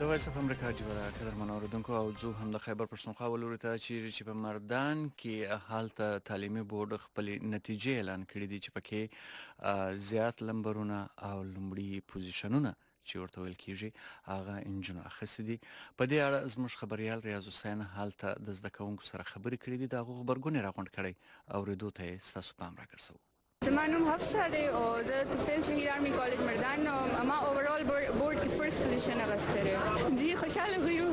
د وایس اف امریکا جوړه قدرمن اوریدونکو او زه هم د خیبر پښتونخوا ولوري ته چې په مردان کې حالت تعلیمي بورډ خپل نتیجې اعلان کړې دي چې پکې زیات لمبرونه او لومړي پوزیشنونه چې ورته ویل کېږي هغه انجنونو اخیستي دي. په دې اړه زموږ خبريال ریاض حسین حالت د زده کوونکو سره خبرې کړې دي. د هغو غبرګون راغونډ کړی اوریدو ته یې ستاسو پام راګرځوو. زما نوم حفصه دی او زه طفیل شهید آرمی کالج مردان ما اوورال بورډ کې فرست پوزیشن اخیستی دی. جی خوشحاله یو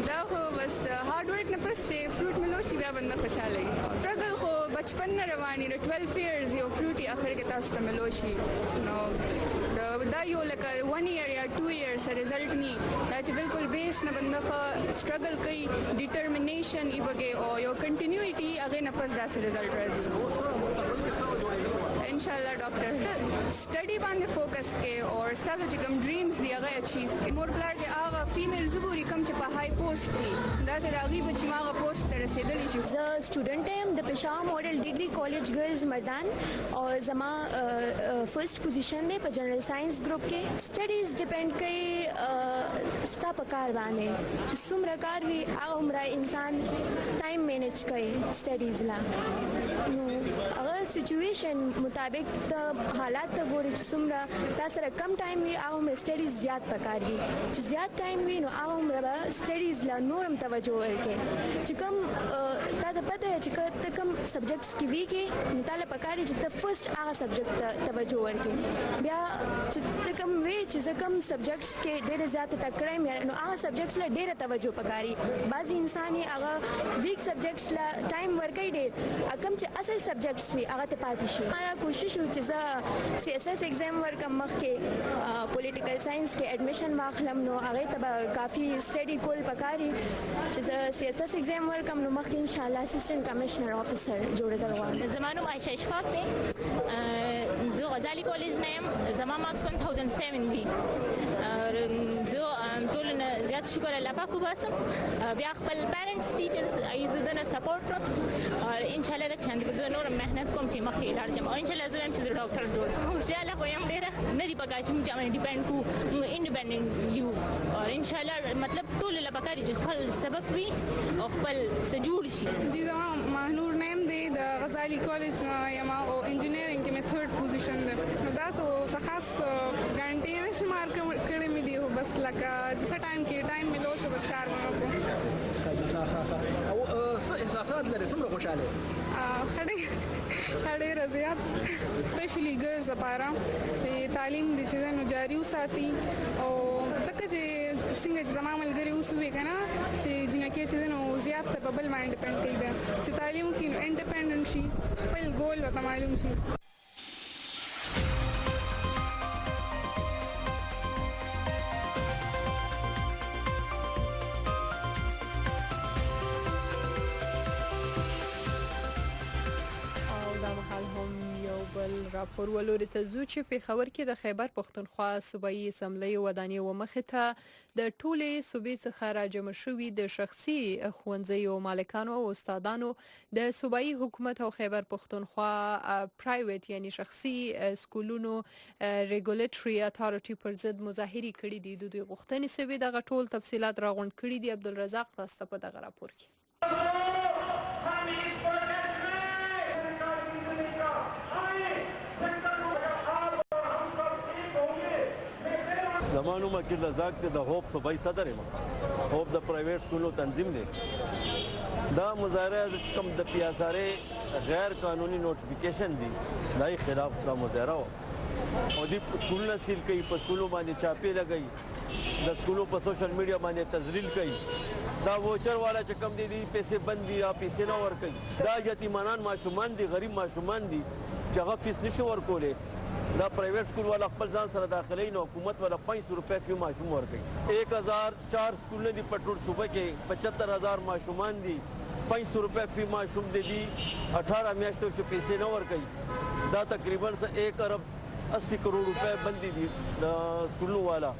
دا خو بس هارد ورک نه پس چې فروټ ملو شي بیا بنده خوشحاله وي. سټرګل خو بچپن نه رواني د 12 ایئرز یو فروټ اخر کې تاسو ته ملو شي نو دا یو لکه 1 ایئر یا 2 ایئرز رزلټ نی دا چې بالکل بیس نه بنده سټرګل کوي ډیټرمینیشن ای بګي او یو کنټینیوټي هغه نه پس داسې رزلټ راځي. انشاءالله ډاکټر سټڈی باندې فوکس کې او ستاسو چې کوم ډریمز دی هغه اچیو کې مور پلار کې هغه فیمیل زګوري کوم چې په های پوسټ دي دا چې راغي بچی ما هغه پوسټ ته رسیدلی شي. زه سټوډنټ یم د پېښور ماډل ډیګري کالج ګرلز مردان او زما فرست پوزیشن دی په جنرال ساينس ګروپ کې. سټډیز ډیپند کوي ستا په کار باندې چې څومره کار وي هغه عمره انسان ټایم مینیج کوي سټډیز لا نو هغه سچويشن مطابق د حالات ته ګوري چې څومره تاسو سره کم ټایم وي او عمر سټډیز زیات پکار وي چې زیات ټایم وي نو هغه عمر سټډیز لا نورم توجه ورکړي چې کوم تا د پته چې کوم سبجیکټس کې وی کې نو تعالی پکاري چې د فرست هغه سبجیکټ ته توجه ورکړي. بیا چې کوم وی چې کوم سبجیکټس کې ډېر زیات تکړه مې نو هغه سبجیکټس له ډېر توجه پکاري. بعضي انسان هغه ویک سبجیکټس لا ټایم ورکړي ډېر کوم چې اصل سبجیکټس وي هغه ته پاتې شي. ما کوشش وکړ چې زه سی اس ایس ایگزام ورکم مخکې پولیټیکل ساينس کې اډمیشن واخلم نو هغه ته کافي سټډي کول پکاري چې زه سی اس ایس ایگزام ورکم نو مخکې ان شاء الله اسسټنټ کمشنر افیسر جوړېدل غواړم. زما نوم عائشه اشفاق دی. زه غزالي کالج نه یم. زما مارکس 1007 دي. زه ټول نه زیات شکر الله پاک وباسم. بیا خپل پیرنټس ټیچرز ایزدنه سپورټ کړم او ان شاء الله د څنګه زه نور مهنت کوم چې مخکې لاړ شم او ان شاء الله زه هم چې ډاکټر جوړ ان شاء الله خو یم ډېره نه دی پکار چې موږ باندې ډیپند کوو موږ انډیپندنٹ یو او ان شاء الله مطلب ټول له پکاري چې خپل سبق وي او خپل سجوړ شي. دي زما مهنور نیم دی د غزالي کالج نه یم او انجینیرینګ کې مې 3rd پوزیشن ده نو دا څه خاص ګارانټي نشم مارک کړی مې دی بس لکه څه ټایم کې ټایم مې لوټ بس کار او څه احساسات لري څومره خوشاله ډېر زیات سپیشلی ګرلز لپاره چې تعلیم د چې نو جاری وساتي او ځکه چې څنګه چې زما ملګري اوس وی کنه چې جنکه چې نو زیات په بل باندې ډیپند کوي چې تعلیم کې انډیپندنٹ شي خپل ګول وته معلوم شي. راپور ولوري ته زو چې په خبر کې د خیبر پښتونخوا صوبایي اسمبلی ودانۍ و مخه ته د ټولې صوبې څخه راجم شوې د شخصي ښوونځیو مالکانو او استادانو د صوبایي حکومت او خیبر پښتونخوا پرایویټ یعنی شخصي سکولونو ریګولیټري اتھارټي پر ضد مظاهره کړې دي. د دوی غوښتنې سوي دغه ټول تفصيلات راغونډ کړي دي. عبدالرزاق تاسو په دغه راپور کې زمانو مکر رزاق ته د هوپ صوبایي صدر یم. هوپ د پرایویټ سکولو تنظیم دی. دا مظاهره کوم د پیاساره غیر قانوني نوټیفیکیشن دی دای خلاف دا مظاهره او دې سکولونه سیل کوي، په سکولو باندې چاپې لګوي، د سکولو په سوشل میډیا باندې تذلیل کوي. دا ووچر والا چې کم دي پیسې بند دي یا پیسې نه ورکوي. دا یتیمانان ماشومان دي، غریب ماشومان دي چې هغه فیس نشي ورکولی. دا پرایویټ سکول والا خپل ځان سره داخلوي نو حکومت والا 500 روپۍ فی ماشوم ورکوي. 1004 سکولونه دي په ټول صوبه کې، 75000 ماشومان دي، 500 روپۍ فی ماشوم دي 18 میاشتو چې پیسې نه ورکوي. دا تقریبا 1 ارب 80 کروڑ روپۍ بندي دي د سکولونو والا.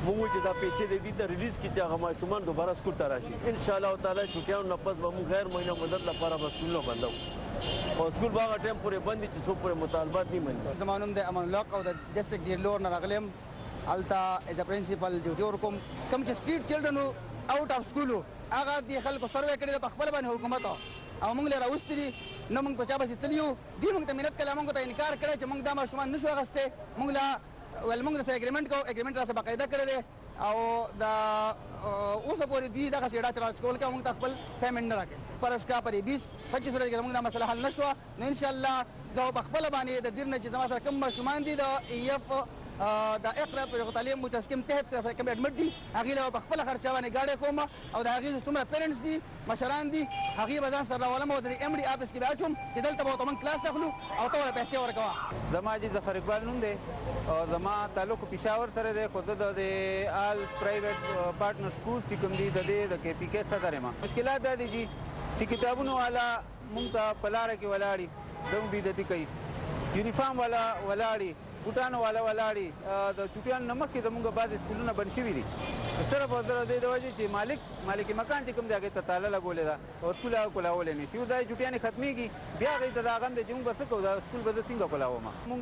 موږ چې دا پیسې د دې ته ریلیز کړي چې هغه ماشومان دوباره سکول ته راشي. ان شاء الله تعالی چټیانو نه پس به موږ غیر مهینه مدت لپاره به سکولونه بندو او سکول باغ ټایم پورې بندي چې څو پورې مطالبات نه مني. زما نوم د امان الله او د ډسټریکټ ډیرلور نه راغلم. الته ایز ا پرنسپل ډیوټي ورکوم. کوم چې سټریټ چلډرن آوټ اف سکول هغه د خلکو سروې کړی د خپل باندې حکومت او موږ له راوستري نه موږ په چا بس تلیو دی موږ ته مینت کله موږ ته انکار کړی چې موږ دا ماشومان نشو اغسته. موږ لا ول موږ سره اګریمنت را سره باقاعده کړی دی او دا اوس پورې دی دغه سیډا چلا کول کې موږ خپل پیمنٹ نه راکې. پرس کا پرې 20-25 ورځې کې موږ دا مسله حل نشو نو ان شاء الله زه په خپل باندې د دیر نه چې زما سره کوم ماشومان دي د ایف د اقرا پر تعلیم متسکم تحت کړه کوم اډمټ دي هغه له خپل خرچه باندې گاډي کوم او د هغه څومره پیرنټس دي مشران دي هغه بزان سره ولم او د ام ډي اپس کې باچوم چې دلته به تمن کلاس اخلو او ټول پیسې ورکوا. زما جی ظفر اقبال نوم دی او زما تعلق پېښور سره دی خو زه د آل پرایویټ پارټنر سکولز چې کوم دي د کې پی کې صدر یم. مشکلات دا دي چې کتابونو والا مونږ ته په لاره کې ولاړي دوم بېدتي کوي، یونیفارم والا ولاړي، بوټانو والا ولاړي، د چوټیانو نه مخکې زموږ بعضې سکولونه بند شوي دي. صرف او صرف د دې وجې چې مالک مکان چې کوم دی هغې ته تاله لګولې ده او سکول هغه کولاولی نه شي. اوس دا چوټیانې ختمېږي بیا هغې ته دا غم دی چې موږ به څه کوو، دا سکول به زه څنګه کولاوم. موږ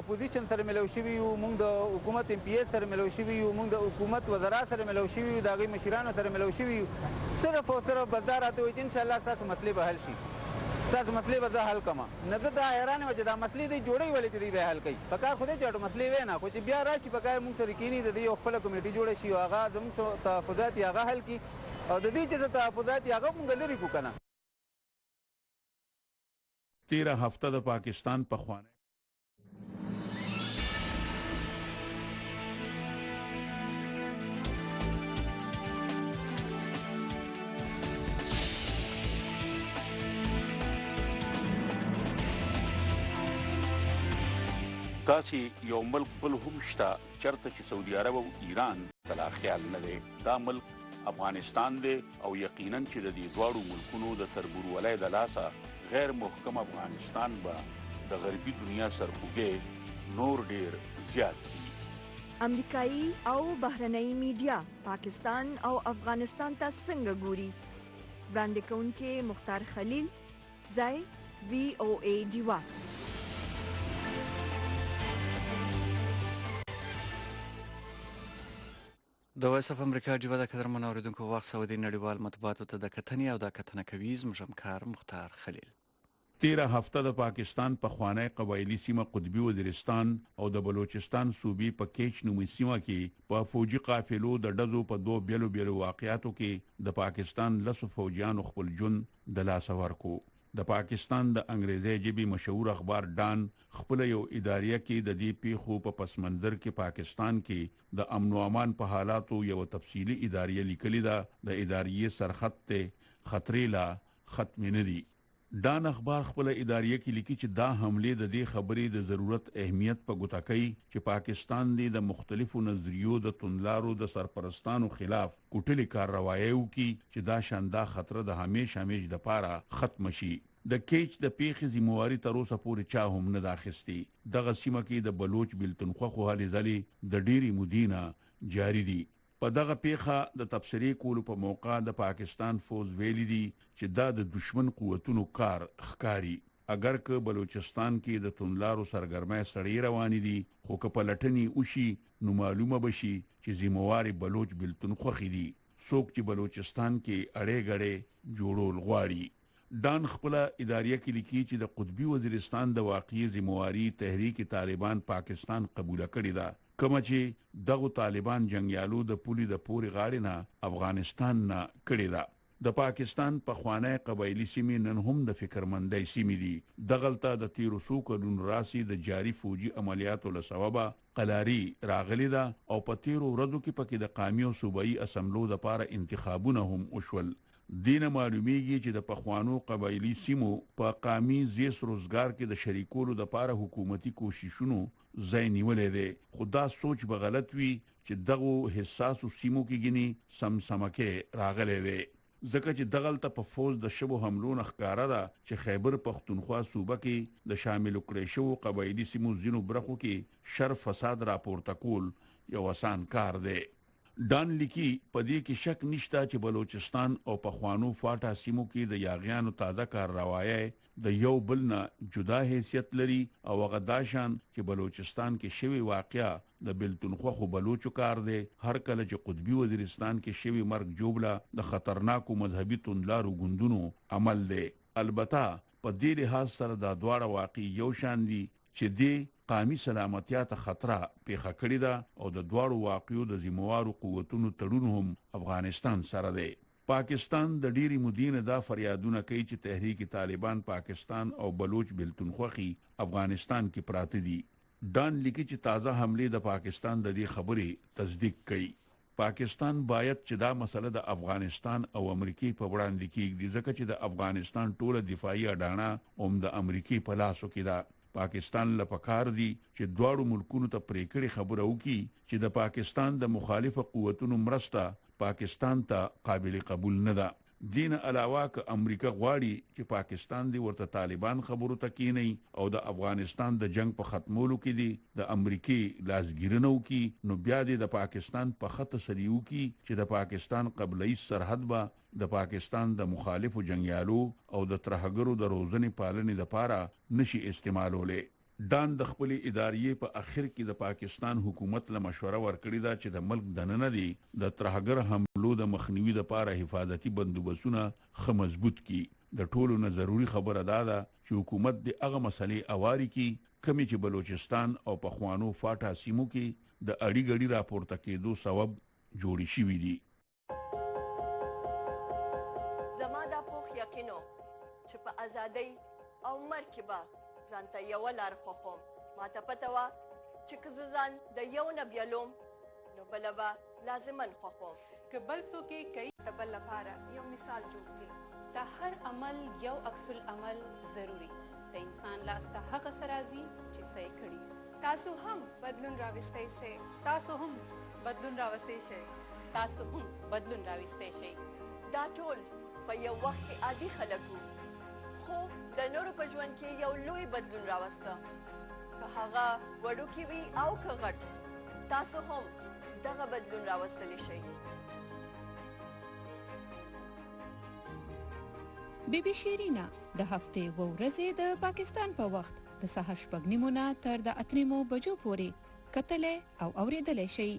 اپوزیشن سره ملو شوي یو، موږ د حکومت ایم پی ایس سره ملو شوي یو، موږ د حکومت وزرا سره ملو شوي یو، د هغوی مشرانو سره ملو شوي یو. صرف او صرف بس دا راته وایي چې انشاءالله ستاسو مسلې به حل شي، ستاسو مسلې به زه حل کړم. نه زه دا حیران یم چې دا مسلې دی جوړوي ولې چې دوی به حل کوي. په کار خو دی چې اټو مسلې وی نه، خو چې بیا راشي په کار موږ سره کښېني د دې یو خپله کمیټي جوړه شي او هغه زموږ تحفظات یې هغه حل کړي او د دې چې تحفظات یې هغه موږ لرې کړو که نه. 13 هفته د پاکستان پخوانی داسې یو ملک بل هم شته چېرته چې سعودي عرب او ایران ته لا خیال نه دی. دا ملک افغانستان دی او یقینا چې د دې دواړو ملکونو د تربورولۍ د لاسه غیر محکم افغانستان به د غربي دنیا سرخوږی نور ډیر زیات دي. امریکایي او بهرنۍ میډیا پاکستان او افغانستان ته څنګه ګوري؟ وړاندې کوونکی مختار خلیل، ځای VOA ډیوا. د وایس اف امریکا ډیوا د قدرمنو اوریدونکو وخت سعودي نړیوال مطبوعاتو ته د کتنې او د کتنه کوي زموږ همکار مختار خلیل. 13 هفته د پاکستان پخوانی قبایلی سیمه قطبی وزیرستان او د بلوچستان صوبې په کیچ نومي سیمه کې په فوجي قافلو د ډزو په دوه بیلو واقعاتو کې د پاکستان لسو فوجیانو خپل جون د لاسه ورکو. د پاکستان د انګریزي ژبې مشهور اخبار ډان خپل یو اداریه کې د دې پیښو په پس منظر کې پاکستان کې د امن او امان په حالاتو یو تفصیلی اداریه لیکلې ده. د اداریه سرخط ته خطرې لا ختم نه دي. ډان اخبار خپل اداریه کې لیکي چې دا حمله د دې خبرې د ضرورت اهمیت په ګوته کوي چې پاکستان د مختلفو نظریو د توندلارو د سرپرستانو خلاف کوټلې کاروایي وکړي چې دا شاندا خطر د همیشه د پاره ختم شي. د کیچ د پیښې ذمہواری تر اوسه پورې چا هم نه داخستي. دغه سیمه کې د بلوچ بلتنخوا خو حالې ځلې د ډيري مدینه جاری دي. په دغه پیښه د تبصرې کولو په موقع د پاکستان فوج ویلي دي چې دا د دشمن قوتونو کار ښکاری. اگر که بلوچستان کې د توندلارو سرګرمۍ سړی روان دي خو که پلټنی وشي نو معلومه بشي چې ذمہواری بلوچ بلتنخوا خېدي څوک چې بلوچستان کې اړې غړې جوړول غواړي. ډان خپل اداریه کې لیکي چې د قطبی وزیرستان د واقعي ذمہواری تحریک طالبان پاکستان قبول کړی ده، کوم چې دغه طالبان جنگیالو د پولی د پوري غاړې نه افغانستان نه کړی ده. د پاکستان پخوانی قبایلی سیمې نن هم د فکرمندۍ سیمې دي دغلته د تیرو څو کلونو راسي د جاري فوجي عملیاتو له سببه قلاري راغلي ده او په تیرو ورځو کې پکې د قومي او صوبایي اسمبلو لپاره انتخابونه هم وشول دینه معلومیږي چې د پخوانو قبایلی سیمو په قومي زیس روزګار کې د شریکولو لپاره حکومتي کوششونو ځای نیولې ده خو دا سوچ به غلط وي چې دغه حساسو سیمو کې ګني سمسمکه راغلي وي ځکه چې دغلته په فوز د شبو حملو ښکارا ده چې خیبر پختونخوا صوبه کې د شامل کړي شو قبایلی سیمو ځینو برخو کې شر فساد راپورته کول یو آسان کار دی ډان لیکي په دې کې شک نشته چې بلوچستان او پخوانو فاټا سیمو کې د یاغیانو تازه کار روایت د یو بل نه جدا حیثیت لري او غداشان چې بلوچستان کې شوی واقعیا د بلتونخوا خو بلوچو کار دی هر کله چې قطبی وزیرستان کې شوی مرګ جوبله د خطرناکو مذهبي توندلارو ګوندونو عمل دی البته په دې لحاظ سره دا دواړه واقع یو شان دي چې دی قومي سلامتیا ته خطر پیښه کړې ده او د دواړو واقعو د ذمہوارو قوتونو تړون هم افغانستان سره دی پاکستان د ډیری مدینه دا فریادونه کوي چې تحریک طالبان پاکستان او بلوچ بلتونخوا افغانستان کې پراته دي ډان لیکي چې تازه حمله د پاکستان د دې خبرې تصدیق کوي پاکستان باید چې دا مسله د افغانستان او امریکای په وړاندې کېږي ځکه چې د افغانستان ټوله دفاعي اډانه هم د امریکای په لاسو کې ده پاکستان لپاره دی چې دواړو ملکونو ته پریکړې خبره وکړي چې د پاکستان د مخالف قوتونو مرسته پاکستان ته قابل قبول نه ده دین علاوه ک امریکا غواړي چې پاکستان دی ورته طالبان خبرو ته کینی او د افغانستان د جنگ په ختمولو کې دی د امریکای لاسګیرنو کې نو بیا د پاکستان په خط سریو کې چې د پاکستان قبلي سرحد با د پاکستان د مخالفو جنگیالو او د ترهګرو د روزنې پالنې لپاره نشي استعمالولې ډان د خپل ادارې په اخر کې د پاکستان حکومت له مشوره ورکړی دا چې د ملک دننه دی د ترهګر حملو د مخنیوي لپاره حفاظتي بندوبستونه خه مضبوط کی د ټولو نه ضروری خبره ده چې حکومت د هغه مسلې اواري کی کمی چې بلوچستان او پخوانو فاټا سیمو کې د اړی غړي راپورته کېدو سبب جوړی شوې دي زما دا پوخ یقینو چې په ازادۍ او مرکبه ځانته یو لار خوخم ماته پته وه چې که زه ځان د یو نه بیلوم نو بله به لازمن خوخم که بل څوک یې کوي د بل لپاره یو مثال جوړ سي د هر عمل یو عکس العمل ضروري د انسان لاس ته هغه څه راځي چې څه یې کړي تاسو هم بدلون راوستی سئ تاسو هم بدلون راوستی شئ تاسو هم بدلون راوستی شئ دا ټول په یو وخت کې عادي خلک وو خو د نورو په ژوند کې یو لوی بدلون راوسته که هغه وړوکی وي او که غټ تاسو هم دغه بدلون راوستلی شئ بیبي شیرینا د هفتې و ورځې د پاکستان په وخت د سهار 8:30 نه تر د 8:30 بجو پورې کتلې او اوریدلې شي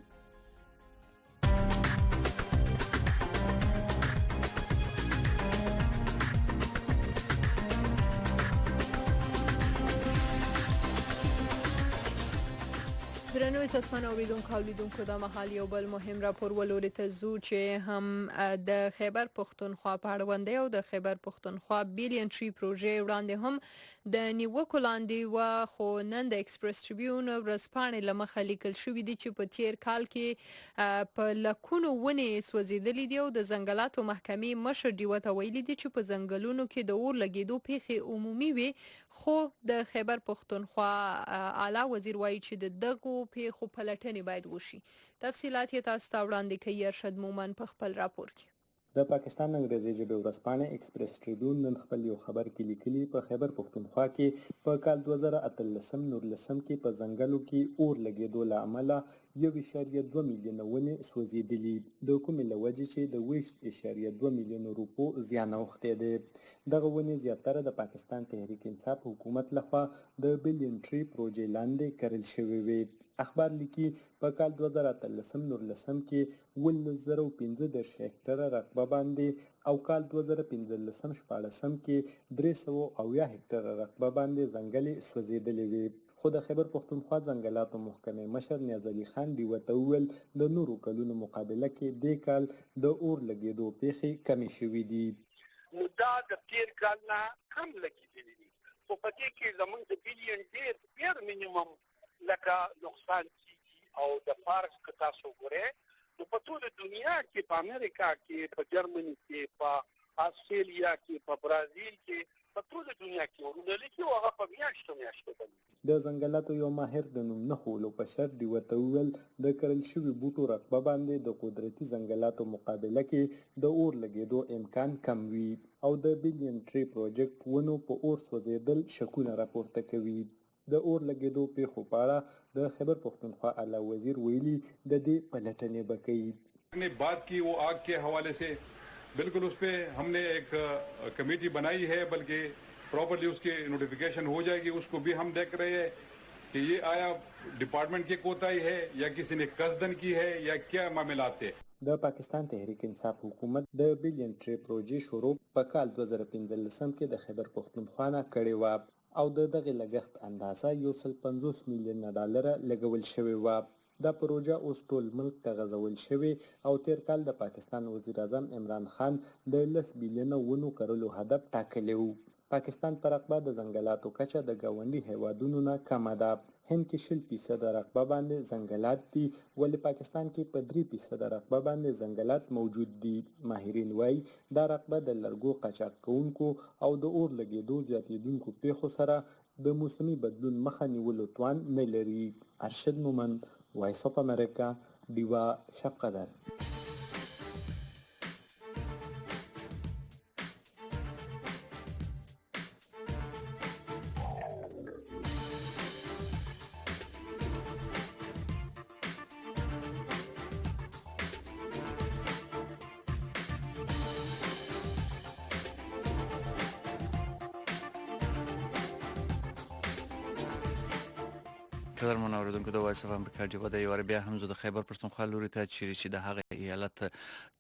درنو عزتمن اوریدونکو اولیدونکو د مهال یو بل مهم راپور ولوري ته زو چې هم د خیبر پختونخوا په اړوند او د خیبر پختونخوا بیلین ټری پروژې وړاندې هم د نیوکو لاندې و خو نن د ایکسپریس ټریبیون ورځپاڼې لمخه لیکل شوې دي چې په تیر کال کې په لکونو ونې سوځېدلې دي او د ځنګلاتو محکمې مشر ډیوه ته ویلي دي چې په ځنګلونو کې د اور لګېدو پیښې عمومي وي خو د خیبر پختونخوا اعلی وزیر وایي چې د دغو پیښو پلټنې باید وشي تفصیلات یې تاسو ته وړاندې کوي ارشد مومن په خپل راپور کې د پاکستان انګریزي ژبې ورځپاڼه ایکسپریس ټریبیون نن خپل یو خبر کې لیکلي په خیبر پختونخوا کې په کال 2018 نورلسم کې په ځنګلو کې اور لګېدو له امله 1.2 میلیون ونې سوځېدلي د کومې له وجې چې د 1.2 میلیون روپو زیان اوښتی دی دغه ونې زیاتره د پاکستان تحریک انصاف حکومت لخوا د بیلین ټری پروژې لاندې کرل شوې وې اخبار لیکي په کال 2018 نورلسم کې 1,015 هکټره رقبه باندې او کال 2015 14 کې 300 هکټره رقبه باندې ځنګلې سوځېدلې وې خو د خیبر پښتونخوا ځنګلاتو محکمې مشر نیاز علي خان ډیوه ته وویل د نورو کلونو مقابله کې دې کال د اور لګېدو پیښې کمې شوې دي. نو دا د تیر کال نه کم لګېدلي دي، خو په دې کې زموږ د بلین ډېر مینیمم لکه نقصان کیږي. او د پارکس که تاسو ګورئ نو په ټوله دنیا کې، په امریکا کې، په جرمني کې، په استرالیا کې، په برازیل کې، په ټوله دنیا کې ورونه لګي او هغه په میاشتو باندې. د ځنګلاتو یو ماهر د نوم نه خولو په شرط ډیوه ته وویل د کرل شوي بوټو رقبه باندې د قدرتي ځنګلاتو مقابله کې د اور لګېدو امکان کم وي او د بلین ټری پروجیکټ ونو په اور سوځېدل شکونه راپورته کوي. د اور لګېدو پیښو په اړه د خیبر پښتونخوا اعلی وزیر ویلي د دې پلټنې به کوي. نے بات کی وہ आग के हवाले से बिल्कुल उस पर हमने एक कमेटी बनाई है, बल्कि प्रॉपर्ली उसकी नोटिफिकेशन हो जाएगी. उसको भी हम देख रहे हैं कि ये आया डिपार्टमेंट की कोताही है या किसी ने कसदन की है या क्या मामलात है. د پاکستان تحریک انصاف حکومت د بلین ټری پروژې شروع په کال 2015 کې د خیبر پښتونخوا نه کړې وه او د دغه لګښت اندازه 150 میلیون ډالر لګول شوی و. دا پروژه اوس ټول ملک ته غځول شوې او تیر کال د پاکستان وزیر اعظم عمران خان د 10 بیلیونه ونو کرلو هدف ټاکلی و. پاکستان په رقبه د ځنګلاتو کچه د ګاونډي هیوادونو نه کمه ده. هند کې 60% رقبه باندې ځنګلات دي، ولې پاکستان کې په 3% رقبه باندې ځنګلات موجود دي. ماهرین وایي دا رقبه د لرګو قاچاق کوونکو او د اور لګېدو زیاتېدونکو پیښو سره د موسمي بدلون مخه نیولو توان نه لري. ارشد مومند، وایس اف امریکا، ډیوا، شب قدر. قدرمن اوریدونکو د وایس اف امریکا جوبه د یو بیا هم زه د خیبر پښتونخوا لوري ته چې د هغه ایالت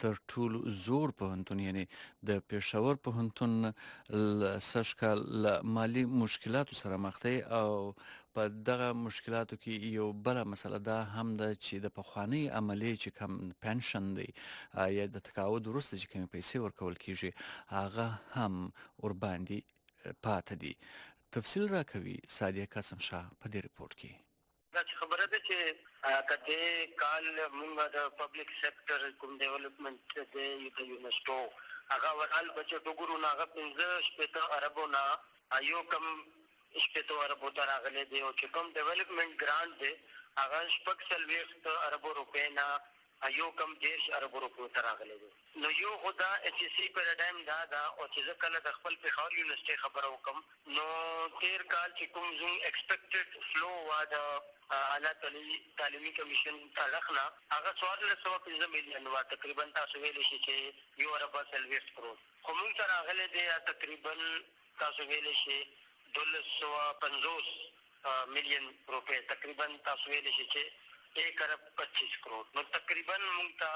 تر ټولو زوړ پوهنتون یعنی د پېښور پوهنتون سږکال له مالي مشکلاتو سره مخ دی او په دغه مشکلاتو کې یو بله مسله دا هم ده چې د پخوانۍ عملیې چې کم پنشن دی یا د تقاعد وروسته چې کومې پیسې ورکول کیږي هغه هم ورباندې پاته دي. تفصیل راکوي سادیه قاسم شاه په دې رپورټ کې. دا خبره ده چې کته کال موږ د پبلک سېکټر کوم ډیولپمنٹ د یونیسکو هغه ورال بچو ګورو نه 15 اربونه ایو کم 15 اربو ته راغلي دی او چې کوم ډیولپمنٹ ګرانټ دی هغه 15 اربو روپے نه ایو کم 10 اربو روپے ته راغلي دی. نو یو خدا اچ سی پیراډایم دا او چې کله د خپل پېښور یونیورسيټي خبرو کوم نو تیر کال چې کوم زوم ایکسپیکټډ فلو وا د اعلی تعلیمي کمیشن طرفنا هغه 1450 میلیون وا تقریبا تاسو ویل شي چې یو اربع سلويست کرور خو موږ سره غلې دی تقریبا تاسو ویل شي 250 میلیون روپے تقریبا تاسو ویل شي چې 1 ارب 25 کروڑ نو تقریبا موږ ته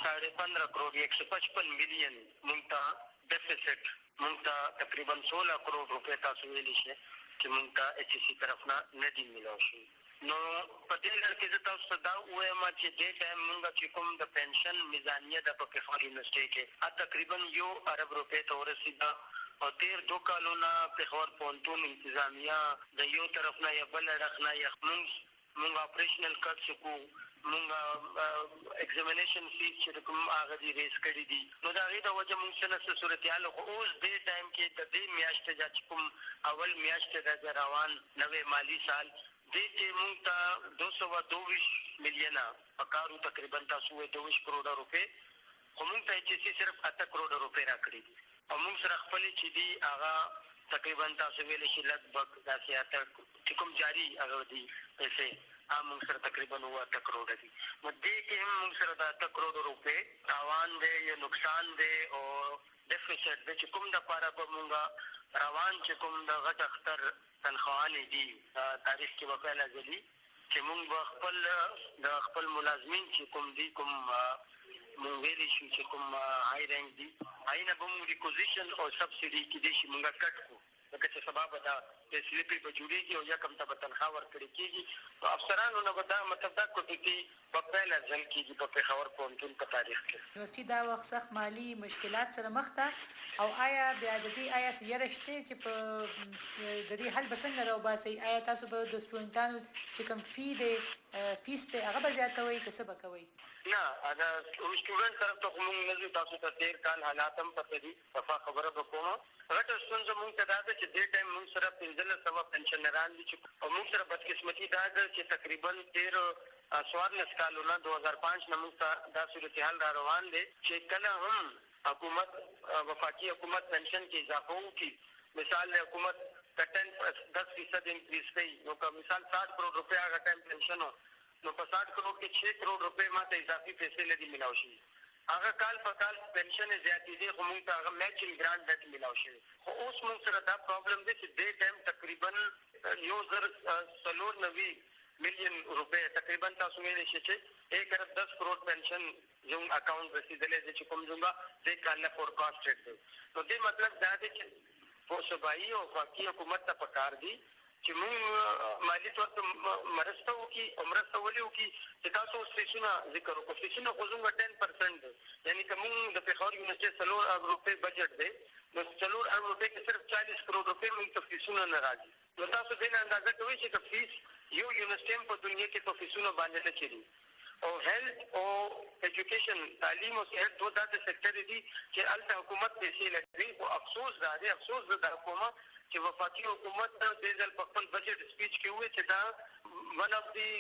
15.5 کروڑ 155 میلیون موږ ته ډیفیسټ موږ ته تقریبا 16 کروڑ روپے تاسو ویل شي چې موږ ته اچ سی طرفنا نه دی ملو شي. نو په دې لړ کې تاسو دا وایم چې دې ټایم موږ چې کوم د پنشن میزانیه د پېښور یونیورسيټي کې تقریبا 1 ارب روپے ته ورسیده او تیر 2 کالونه پېښور پوهنتون انتظامیه د یو طرف نه یا بل اړخ نه یا موږ اپریشنل کټ کو موږ ایگزامینیشن فیس چې کوم هغه دی ریس کړی دي نو دا غي د وجه موږ څنګه صورتحال خو اوس دې ټایم کې د دې میاشتې چې کوم اول میاشتې د روان نوې مالی سال دې چې موږ ته 222 میلیونه پکارو تقریبا تاسو 22 کروڑ روپے خو موږ ته چې صرف 8 کروڑ روپے راکړي او موږ سره خپل چې دی هغه تقریبا تاسو ویل شي لږ د سیاست چې کوم جاری هغه دی پیسې موږ سره تقریبا 8 کروڑ دي نو دې کې هم موږ سره د 8 کروڑ روپے تاوان دی یا نقصان دی او ډیفیسټ دی چې کوم د پاره په موږ روان چې کوم د غټ اختر تنخواهانې دي تاریخ کې وکاله ځلی چې موږ د خپل ملازمین چې کوم دي کوم موږ ویلي شو چې کوم هاي رینک دي آینه به موږ ریکوزیشن او سبسيډي کې دي چې موږ کټ کو لکه چې سبب دا سلیپي به جوړیږي او یکم ته به تنخواه ورکړې کېږي. نو افسرانو نه به دا مطلب دا کوټې په پیل ځل کېږي په پېښور پوهنتون په تاریخ کې. یونیورسټي دا وخت سخت مالی مشکلات سره مخ ده او آیا بیا د دې آیا یره شته چې په د دې حل به څنګه راوباسئ؟ آیا تاسو به د سټوډنټانو چې کوم فیس دی هغه به زیاتوئ که څه به کوئ؟ نه دا سټوډنټ طرف ته خو موږ نه ځو. تاسو ته تېر کال حالات هم پته دي، صفا خبره به کومه. غټه ستونزه موږ ته دا ده چې دې ټایم موږ سره 1500 پنشنران دي او موږ سره بدقسمتي دا ده چې تقریبا 14 کالونه 2005 نه موږ ته دا صورتحال را روان دی چې کله هم حکومت وفاقي حکومت پنشن کې اضافه وکړي. مثال حکومت 10% انکریز کوي نو که مثال 60 کروڑ روپے هغه ټایم پنشن نو په 60 کروڑ کې 6 کروڑ روپے ماته اضافي پیسې لدی ملاو شي. هغه کال په کال پنشن زیاتې دي خو موږ ته هغه میچینګ ګرانټ نت ملاو شي. خو اوس موږ سره دا پرابلم دی چې دې ټایم تقریبا 1.94 ملین روپے تقریبا تاسو ویلی شئ چې 1.10 کروڑ پنشن زموږ اکاؤنٹ رسیدلی دی چې کوم زموږ دې کال نه فورکاسټډ دی. نو دې مطلب دا دی چې صوبایي او وفاقي حکومت ته پکار دي چې موږ مالی طور ته مرسته وکړي او مرسته ولې وکړي چې تاسو فیسونه ذکر وکړو. فیسونه خو زموږ 10% دی، یعنی که موږ د پېښور یونیورسټۍ 4 ارب روپۍ بجټ دی نو 4 ارب روپۍ کې صرف 40 کروڑ روپۍ موږ ته فیسونه نه راځي. نو تاسو دې نه اندازه کوئ چې که فیس یو یونیورسټۍ په دنیا کې په فیسونو باندې نه چلي. او هیلث او ایجوکیشن تعلیم او صحت دوه داسې سیکټر دي چې هلته حکومت پیسې لګوي. خو افسوس دا دی، افسوس دا کومه چې وفاقي حکومت دې ځل په خپل بجټ سپیچ کې وویل چې دا ون اف دی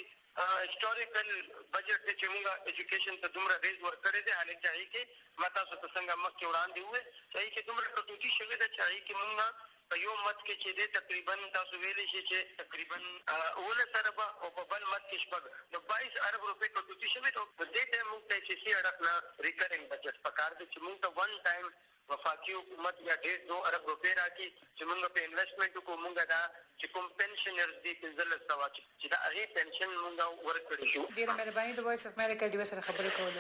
هسټوریکل بجټ دی چې موږ ایجوکیشن ته دومره ریز ورکړی دی. حالانکه هغې کې ما تاسو ته څنګه مخکې وړاندې وویل چې هغې کې دومره کټوتي شوې ده چې هغې کې موږ په یو مت کې چې دی تقریبا تاسو ویلی شئ چې تقریبا 19 اربه او په بل مت کې شپږ نو 22 ارب روپۍ کټوتي شوې ده. په دې ټایم موږ ته اساسي اړخ نه ریکرنګ بجټ پکار دی چې موږ ته ون ټایم وفاقي حکومت یا 1.5 ارب روپۍ راکړي چې موږ په انویسټمنټ وکړو. موږ دا چې کوم پنشنرز دي 1500 چې دا هغې پنشن موږ ورکړی شو. ډېره مهرباني د وایس اف امریکا ډیوه سره خبرې کولو.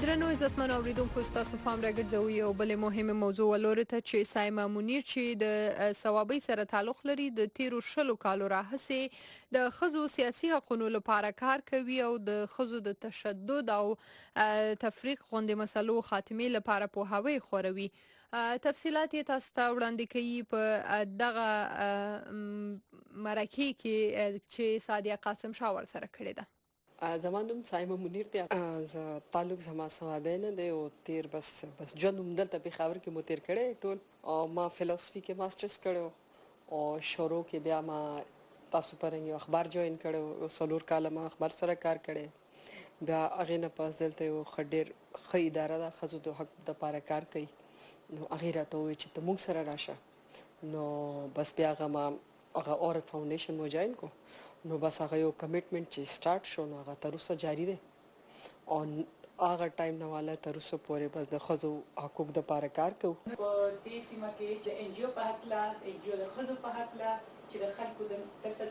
درنو عزتمن اوریدونکو ستاسو پام راګرځوي او بلې مهمه موضوع ولوري ته چې سایما منیر چې د ثوابي سره تعلق لري د 13 کالو راهسي د خزو سیاسي حقوقو لپاره کار کوي او د خزو د تشدد او تفریق غونډې مسلو خاتمه لپاره پوهاوی خوروي. تفصيلات یې تاسو ته وړاندې کوي په دغه مرکه کې چې سادیه قاسم شاور سره کړی ده. زمان نوم سایما منیر دی. تعلق زما ثوابه نه دی او تیر بس ژوند دلته په خاور کې مو تیر کړی ټول او ما فلسفي کې ماسترز کړو او شروع کې بیا ما تاسو پرنګ اخبار جوائن کړو او سلور کاله ما اخبار سره کار کړی. دا هغه نه پاس دلته یو خډیر خې اداره ده خزو د حق د لپاره کار کوي. نو هغه راته وی چې ته موږ سره راشه. نو بس بیا هغه اورت فاونډیشن مو جوائن کو. نو بس هغه یو کمټمنټ چې سٹارټ شو نو هغه تر اوسه جاری دی او هغه ټایم نه والا تر اوسه پورې بس د خزو حقوق د لپاره کار کوو. په دې سیمه کې چې انجیو په حق لا انجیو د خزو په حق لا چې د خلکو د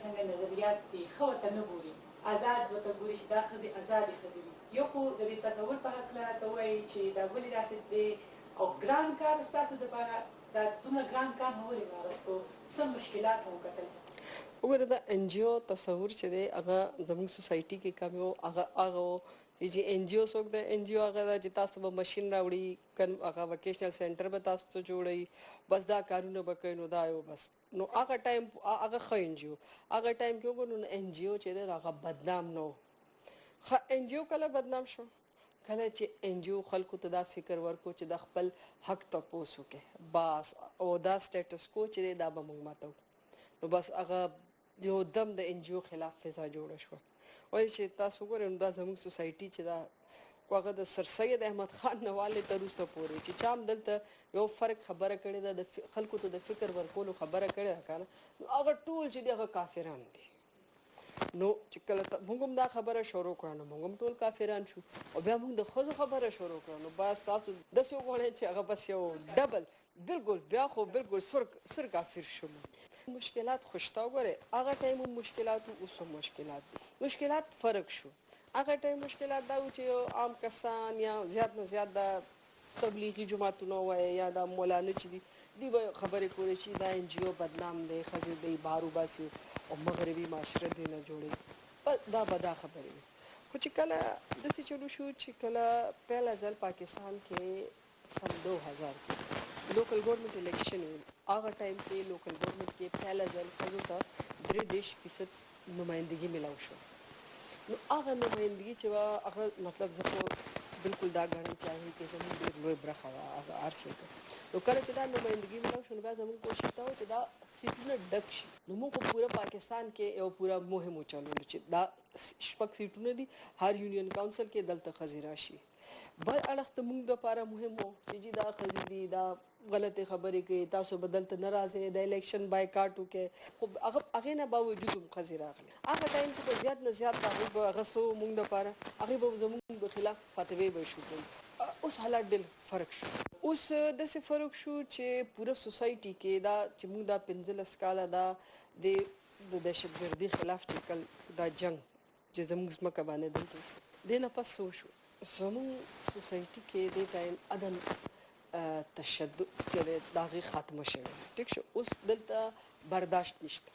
څنګه نظریات دي خو ته نه ګوري آزاد وته ګوري چې دا خزي آزادي خزي یو خو د تصور په حق لا ته وایي چې دا ولې راسي دي او ګران کار تاسو د لپاره دا دومره ګران کار نه ولې راستو څه مشکلات هم کتل. وګوره د انجیو تصور چې دی هغه زموږ سوسایټي کې کم یو هغه چې انجیو څوک د انجیو هغه چې تاسو به ماشين راوړي هغه وکیشنل سنټر به تاسو ته جوړي بس دا کارونه به کوي. نو دا یو بس نو هغه ټایم هغه خو انجیو هغه ټایم کې وګورئ نو انجیو چې دی هغه بدنام نو خو انجیو کله بدنام شو کله چې انجیو خلکو ته دا فکر ورکو چې د خپل حق تاسو کې بس او دا سټیټس کو چې دا به موږ ماتو. نو بس هغه یو دم د انجیو خلاف فضا جوړ شو. وایي چې تاسو وګورئ دا زموږ سوسایټي چې دا هغه د سر سید احمد خان نواله تر اوسه پورې چې چام دلته یو فرق خبره کړې ده د خلکو ته د فکر ورکولو خبره کړې ده کنه هغه ټول چې دغه کافران دي. نو چې کله موږ هم دا خبره شروع کړو نو موږ هم ټول کافران شو او بیا موږ د خزو خبره شروع کړو نو بس تاسو د څو غوړې چې هغه بس یو ډبل بالکل بیا خو بالکل سر کافر شو. مشکلات خوشتا وګوره هغه ټایم مشکلات او اوس مشکلات فرق شو. هغه ټایم مشکلات دا و چې عام کسان یا زیات نه زیات د تبلیغي جماعتونو وایي یا د مولانه چې دی به خبرې کولې چې دا NGO بدنام دی ښځې دی بار وباسي او مغربي معاشره دی نه جوړي دا به دا خبرې وي خو چې کله داسې چلو شو چې کله پهله ځل پاکستان کې سن 2000 کې لوکل ګورنمنټ الیکشن وي هغه ټایم کې لوکل ګورنمنټ کې پهله ځل ښځو ته 3.5% نمایندګي ملاو شو نو هغه نمایندګي چې هغه مطلب زه خو بالکل دا ګڼم چې هغې کې زموږ ډېر لوی برخه وه هغه هر څه نو کله چې دا نمایندګي ملاو شو نو بیا زموږ کوشش دا و چې دا سیټونه ډک شي نو موږ په پوره پاکستان کې یو پوره مهم وچلولو چې دا شپږ سیټونه دي هر یونین کونسل کې دلته ښځې راشي بل اړخ ته موږ دپاره مهم و چې دا ښځې دي دا غلطې خبرې کوي تاسو به دلته نه راځئ د الیکشن بایکاټ وکړئ خو هغې نه باوجود هم ښځې راغلې هغه ټایم کې به زیات نه زیات هغوی به هغه څه و موږ دپاره هغې به زموږ په خلاف فتوې به شو کوي اوس حالات ډېر فرق شو اوس داسې فرق شو چې پوره سوسایټي کې دا چې موږ دا 15 کاله دا د دهشتګردي خلاف چې کل دا جنګ چې زموږ ځمکه باندې دلته شو دې نه پس څه شو زموږ سوسایټي کې دې ټایم عدم تشدد چې د هغې خاتمه شوې ټیک شو اوس دلته برداشت نشته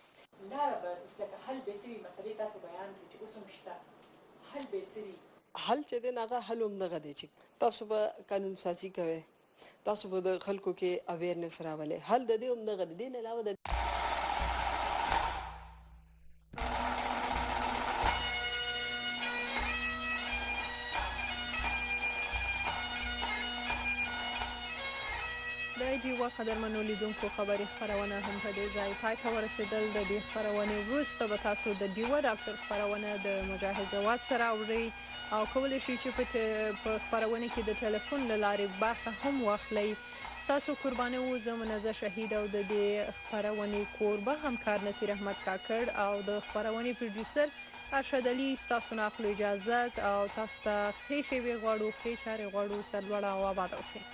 لاره به اوس لکه حل به سوي مسلې تاسو بیان کړو چې اوس هم شته حل به سوي حل چې دی هغه حل هم دغه دی چې تاسو به قانون سازي کوئ تاسو به د خلکو کې اویرنس راولئ حل د دې هم دغه دی دې نه علاوه د د جیوا قدرمنو لیدونکو خبري خپرونه هم په دې ځای پای ته ورسېدل د دې خپرونې وروسته به تاسو د ډیوا ډاکټر خپرونه د مجاهد جواد سره اورئ او کولی شئ چې په خپرونه کې د ټلیفون له لارې برخه هم واخلئ ستاسو قرباني و زه منزه شهید او د دې خپرونې کوربه همکار نصیر احمد کاکړ او د خپرونې پروډیوسر ارشد علي ستاسو نه اخلو اجازت او تاسو ته ښې شېبې غواړو ښې چارې غواړو سرلوړه او آباد اوسئ